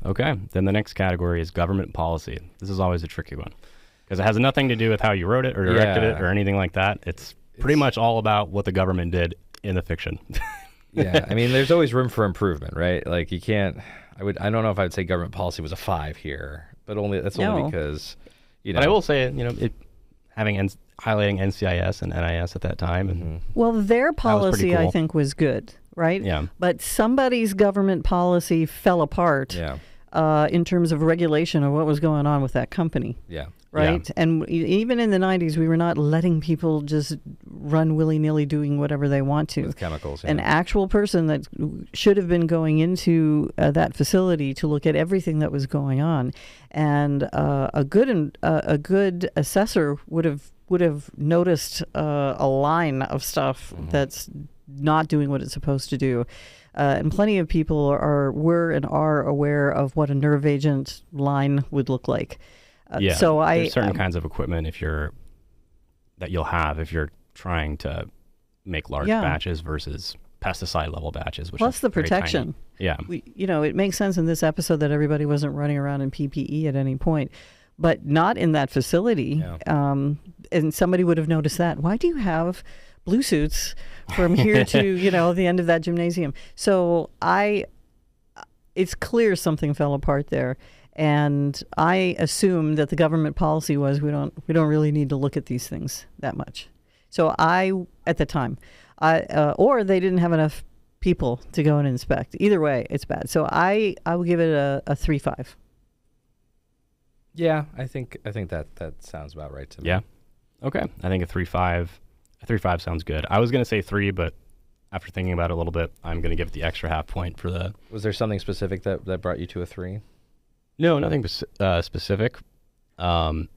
Okay. Then the next category is government policy. This is always a tricky one because it has nothing to do with how you wrote it or directed it or anything like that. It's pretty much all about what the government did in the fiction. Yeah. I mean, there's always room for improvement, right? Like you can't. I don't know if I would say government policy was a 5 here, but only because But I will say, highlighting NCIS and NIS at that time. And well, their policy, cool. I think, was good, right? Yeah. But somebody's government policy fell apart in terms of regulation of what was going on with that company. Yeah. Right? Yeah. And even in the 90s, we were not letting people just run willy-nilly doing whatever they want to. With chemicals. An actual person that should have been going into that facility to look at everything that was going on. And a good assessor would have noticed a line of stuff that's not doing what it's supposed to do. And plenty of people were and are aware of what a nerve agent line would look like. Yeah, so there's certain kinds of equipment that you'll have if you're trying to make large batches versus pesticide level batches, which plus is the very protection. Tiny. Yeah, it makes sense in this episode that everybody wasn't running around in PPE at any point, but not in that facility. Yeah. And somebody would have noticed that. Why do you have blue suits from here to the end of that gymnasium? So it's clear something fell apart there. And I assume that the government policy was we don't really need to look at these things that much. So at the time, or they didn't have enough people to go and inspect. Either way, it's bad. So I will give it a 3.5. Yeah, I think that sounds about right to me. Yeah. Okay. I think a 3.5. A 3.5 sounds good. I was gonna say 3, but after thinking about it a little bit, I'm gonna give it the extra half point for the. Was there something specific that brought you to a 3? No, nothing specific. The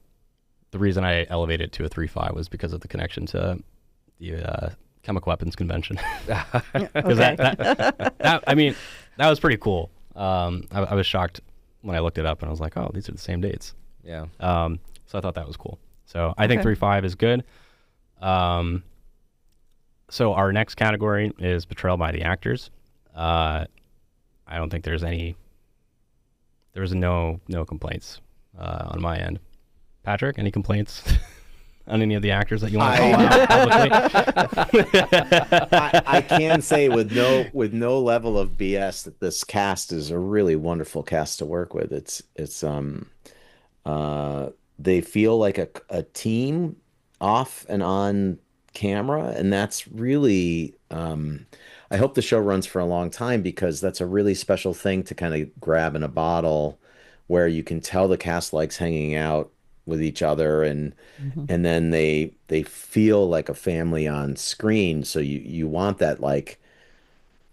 reason I elevated it to a 3.5 was because of the connection to the Chemical Weapons Convention. Because that was pretty cool. I was shocked when I looked it up and I was like, oh, these are the same dates. Yeah. So I thought that was cool. So I think 3.5 is good. So our next category is portrayal by the actors. I don't think there was no complaints on my end. Patrick, any complaints on any of the actors that you want to call out publicly? I can say with no level of BS that this cast is a really wonderful cast to work with. They feel like a team off and on camera, and that's really I hope the show runs for a long time, because that's a really special thing to kind of grab in a bottle, where you can tell the cast likes hanging out with each other, and then they feel like a family on screen. So you want that, like,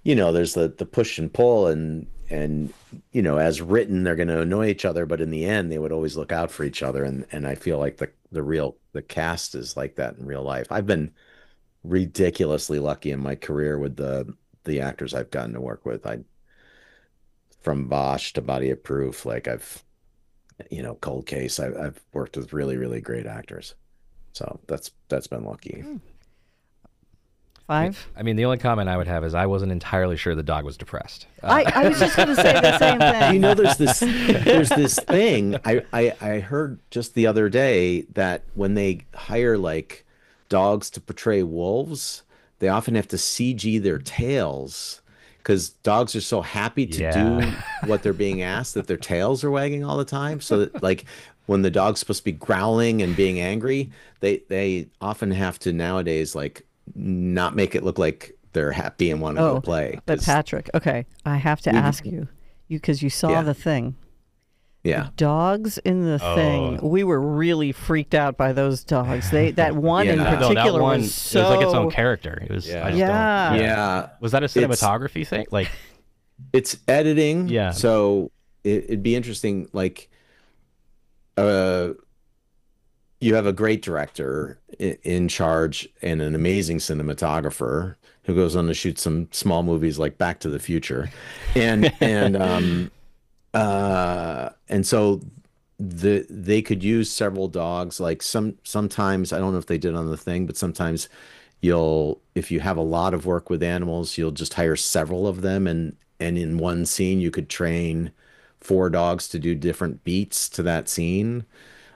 there's the push and pull, and as written they're going to annoy each other, but in the end they would always look out for each other, and I feel like the cast is like that in real life. I've been ridiculously lucky in my career with the actors I've gotten to work with. From Bosch to Body of Proof, like I've Cold Case, I've worked with really, really great actors. So that's been lucky. 5. I mean, the only comment I would have is I wasn't entirely sure the dog was depressed. I was just going to say the same thing. There's this thing I heard just the other day, that when they hire like dogs to portray wolves, they often have to CG their tails, because dogs are so happy to do what they're being asked that their tails are wagging all the time. So that, like, when the dog's supposed to be growling and being angry, they often have to nowadays, like, not make it look like they're happy and want to go play. But Patrick, okay, I have to ask you because you saw the thing. Yeah. The dogs in the thing, we were really freaked out by those dogs. That one in particular that one, was so... It was like its own character. It was. Yeah. Was that a cinematography thing? Like, it's editing. Yeah. So it'd be interesting. Like, you have a great director in charge and an amazing cinematographer who goes on to shoot some small movies like Back to the Future, and so they could use several dogs. Like sometimes, I don't know if they did on the thing, but sometimes if you have a lot of work with animals, you'll just hire several of them, and in one scene you could train 4 dogs to do different beats to that scene.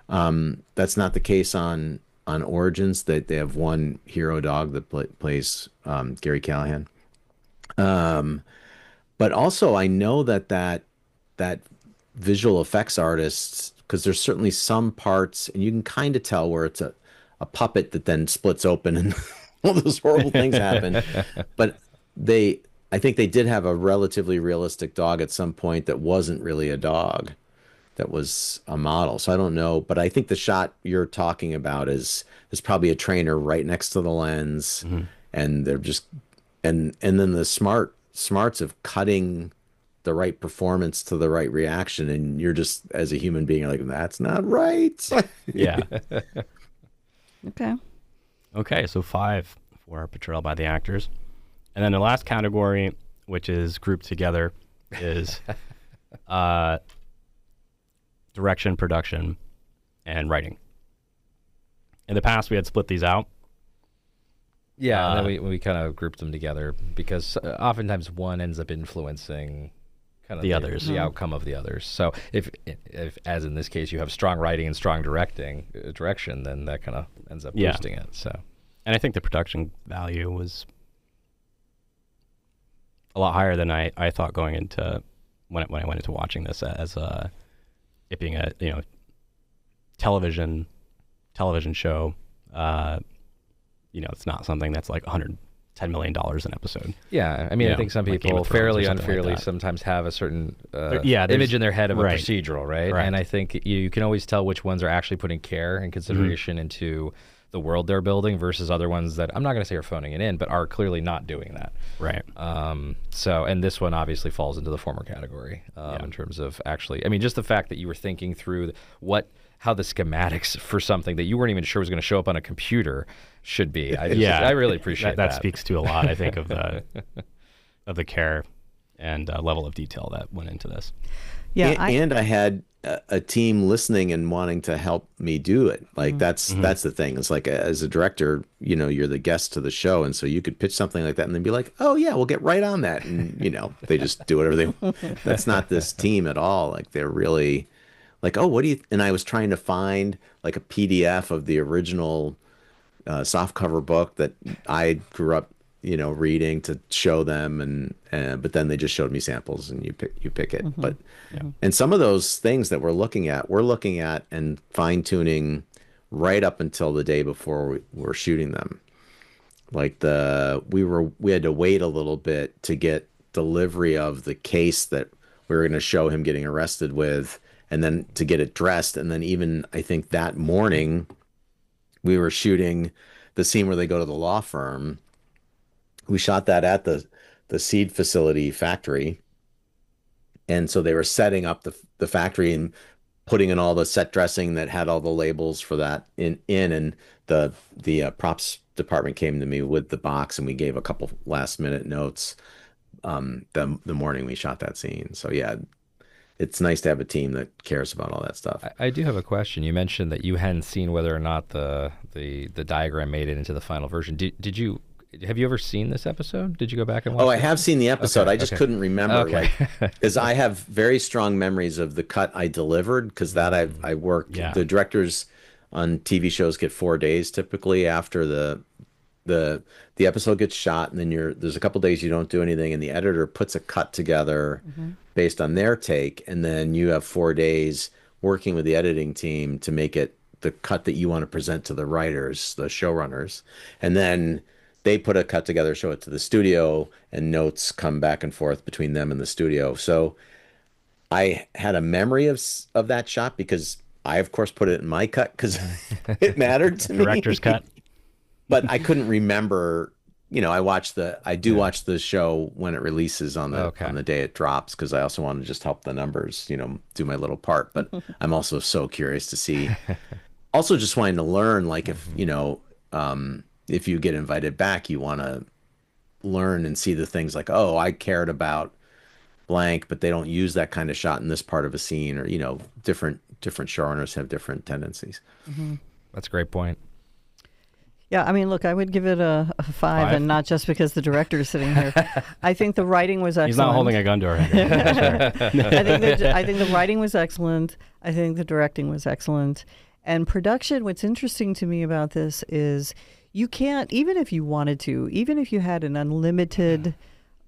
That's not the case on Origins. That they have one hero dog that plays Gary Callahan. But also I know that visual effects artists, because there's certainly some parts, and you can kind of tell where it's a puppet that then splits open and all those horrible things happen. But I think they did have a relatively realistic dog at some point that wasn't really a dog, that was a model. So I don't know, but I think the shot you're talking about there's probably a trainer right next to the lens, and they're just and then the smarts of cutting the right performance to the right reaction, and you're just, as a human being, you're like, that's not right. Yeah. Okay, so 5 for portrayal by the actors. And then the last category which is grouped together, is direction, production, and writing. In the past, we had split these out. Yeah, and then we kind of grouped them together because oftentimes one ends up influencing kind of the others, the outcome of the others. So if as in this case, you have strong writing and strong direction, then that kind of ends up boosting it. So, and I think the production value was a lot higher than I thought going into when I went into watching this as it being a television show. It's not something that's like $110 million an episode. Yeah, I mean, I think some people fairly unfairly sometimes have a certain image in their head of a procedural, right? And I think you can always tell which ones are actually putting care and consideration into the world they're building versus other ones that I'm not going to say are phoning it in, but are clearly not doing that. Right. And this one obviously falls into the former category in terms of actually, I mean, just the fact that you were thinking through how the schematics for something that you weren't even sure was going to show up on a computer should be. I really appreciate that. That speaks to a lot, I think, of the care and level of detail that went into this. Yeah, and I had a team listening and wanting to help me do it. Like that's the thing. It's like as a director, you're the guest to the show, and so you could pitch something like that and then be like, "Oh yeah, we'll get right on that," and they just do whatever they want. That's not this team at all. Like they're really like, "Oh, what do you?" And I was trying to find like a PDF of the original softcover book that I grew up reading to show them, but then they just showed me samples and you pick it. But and some of those things that we're looking at and fine tuning right up until the day before we're shooting them. Like we had to wait a little bit to get delivery of the case that we were going to show him getting arrested with, and then to get it dressed, and then even I think that morning we were shooting the scene where they go to the law firm. We shot that at the seed facility factory. And so they were setting up the factory and putting in all the set dressing that had all the labels for that in and the props department came to me with the box, and we gave a couple last minute notes the morning we shot that scene. So yeah, it's nice to have a team that cares about all that stuff. I do have a question. You mentioned that you hadn't seen whether or not the diagram made it into the final version. Have you ever seen this episode? Did you go back and watch it? I have seen the episode. Okay, I just couldn't remember, because I have very strong memories of the cut I delivered, because that I worked. Yeah. The directors on TV shows get 4 days typically after the episode gets shot, and then there's a couple days you don't do anything, and the editor puts a cut together based on their take, and then you have 4 days working with the editing team to make it the cut that you want to present to the writers, the showrunners, and then they put a cut together, show it to the studio, and notes come back and forth between them and the studio. So I had a memory of that shot because I, of course, put it in my cut because it mattered to me. Director's cut. But I couldn't remember. I watch the show when it releases on the day it drops, because I also want to just help the numbers, do my little part. But I'm also so curious to see. Also, just wanting to learn, like if you get invited back, you want to learn and see the things like, oh, I cared about blank, but they don't use that kind of shot in this part of a scene, or different showrunners have different tendencies. That's a great point. Yeah, I mean, look, I would give it a 5, and not just because the director is sitting here. I think the writing was excellent. He's not holding a gun to her head. I think the writing was excellent. I think the directing was excellent. And production, what's interesting to me about this is you can't, even if you wanted to, even if you had an unlimited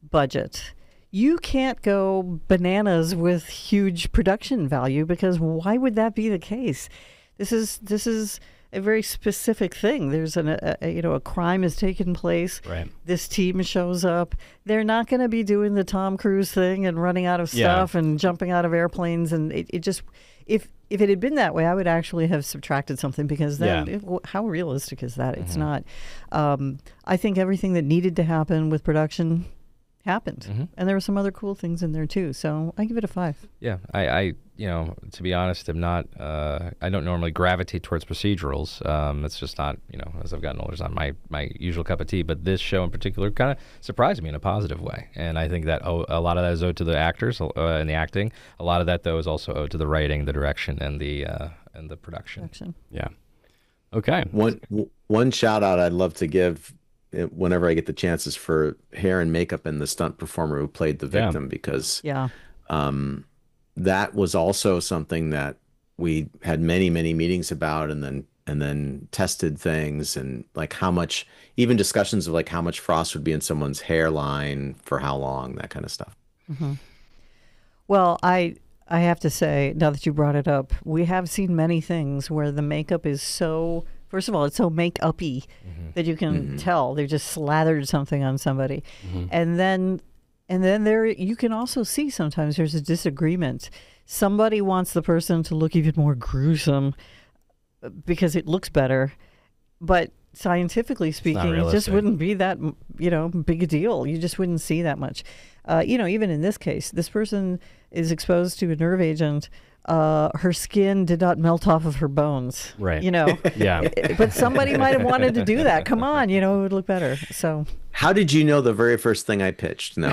budget, you can't go bananas with huge production value, because why would that be the case? This is a very specific thing. There's a crime has taken place. Right. This team shows up. They're not going to be doing the Tom Cruise thing and running out of stuff and jumping out of airplanes. And it just, if it had been that way, I would actually have subtracted something, because then how realistic is that? It's not. I think everything that needed to happen with production happened. And there were some other cool things in there too. So I give it a 5. Yeah, I to be honest, am not. I don't normally gravitate towards procedurals. It's just not, as I've gotten older, it's not my usual cup of tea. But this show in particular kind of surprised me in a positive way, and I think that a lot of that is owed to the actors and the acting. A lot of that, though, is also owed to the writing, the direction, and the production. Yeah. Okay. One shout out I'd love to give whenever I get the chances for hair and makeup and the stunt performer who played the victim, because that was also something that we had many meetings about, and then tested things, and like how much, even discussions of like how much frost would be in someone's hairline for how long, that kind of stuff. Well, I have to say, now that you brought it up, we have seen many things where the makeup is so, first of all, it's so make-uppy that you can tell they just slathered something on somebody. And then there, you can also see sometimes there's a disagreement. Somebody wants the person to look even more gruesome because it looks better, but scientifically speaking, it just wouldn't be that, big a deal. You just wouldn't see that much. Even in this case, this person is exposed to a nerve agent. Her skin did not melt off of her bones. Right. Yeah. But somebody might have wanted to do that. Come on, it would look better. So. How did you know the very first thing I pitched? No.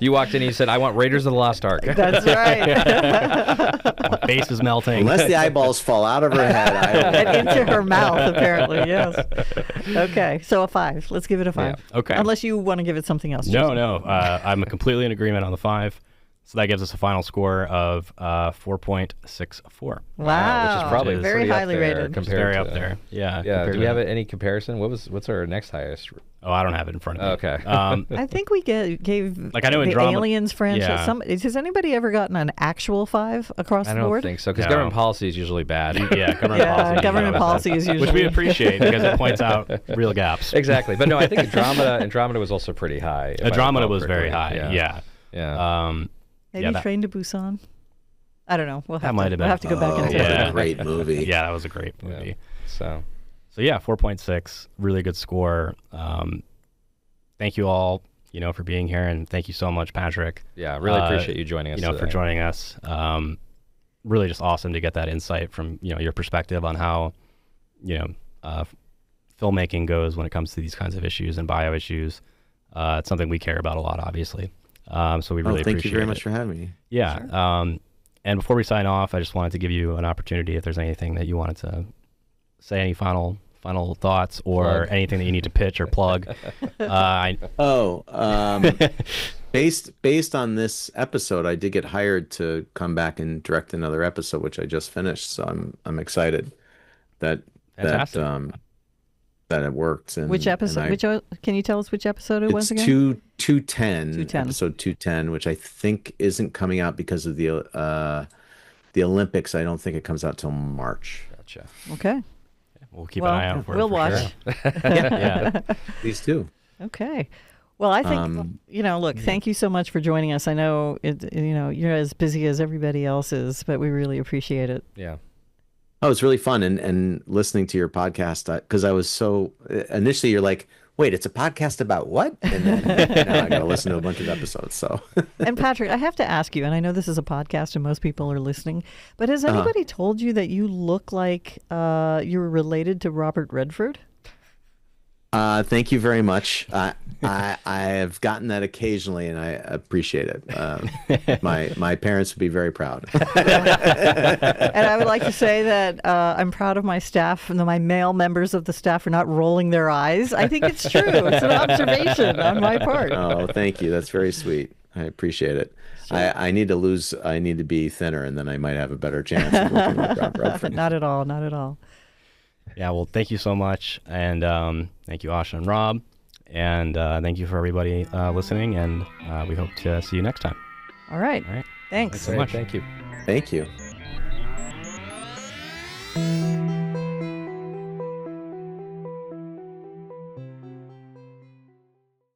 You walked in and you said, I want Raiders of the Lost Ark. That's right. My face is melting. Unless the eyeballs fall out of her head. And into her mouth, apparently, yes. Okay, so a 5. Let's give it a 5. Yeah. Okay. Unless you want to give it something else. No. I'm completely in agreement on the 5. So that gives us a final score of 4.64. Wow, which is probably very highly rated. Very up there. Yeah. Do we have any comparison? What's our next highest? Oh, I don't have it in front of me. Okay. I think we gave like, I know in the drama, Aliens franchise. Has anybody ever gotten an actual 5 across the board? I don't think so, because government policy is usually bad. Government policy is usually, which we appreciate because it points out real gaps. Exactly, but no, I think Andromeda was also pretty high. Andromeda was very high. Yeah. Maybe Train to Busan. I don't know. We'll have to go back and take it. Great movie. Yeah, that was a great movie. So yeah, 4.6, really good score. Thank you all, for being here, and thank you so much, Patrick. Yeah, really appreciate you joining us. For joining us. Really just awesome to get that insight from your perspective on how filmmaking goes when it comes to these kinds of issues and bio issues. It's something we care about a lot, obviously. So we really appreciate it. Thank you very much for having me. Yeah. Sure. And before we sign off, I just wanted to give you an opportunity if there's anything that you wanted to say, any final thoughts or anything that you need to pitch or plug. Based on this episode, I did get hired to come back and direct another episode, which I just finished. So I'm excited that it worked. And, which episode? Can you tell us which episode it was again? 210, episode 210, which I think isn't coming out because of the Olympics. I don't think it comes out till March. Gotcha. Okay. We'll keep an eye out for it. We'll watch. Sure. Yeah. Please do. Okay. Well, I think, look, thank you so much for joining us. I know, you're as busy as everybody else is, but we really appreciate it. Yeah. Oh, it's really fun. And listening to your podcast, because I was so, initially you're like, wait, it's a podcast about what? And then now I got to listen to a bunch of episodes. So. And Patrick, I have to ask you, and I know this is a podcast and most people are listening, but has anybody told you that you look like you're related to Robert Redford? Thank you very much. I have gotten that occasionally, and I appreciate it. My parents would be very proud. And I would like to say that I'm proud of my staff, and my male members of the staff are not rolling their eyes. I think it's true. It's an observation on my part. Oh, thank you. That's very sweet. I appreciate it. I need to be thinner, and then I might have a better chance of working with Robert Redford. Not at all. Not at all. Yeah, well, thank you so much, and thank you, Asha and Rob, and thank you for everybody listening, and we hope to see you next time. All right. All right. Thanks so much. Thank you. Thank you.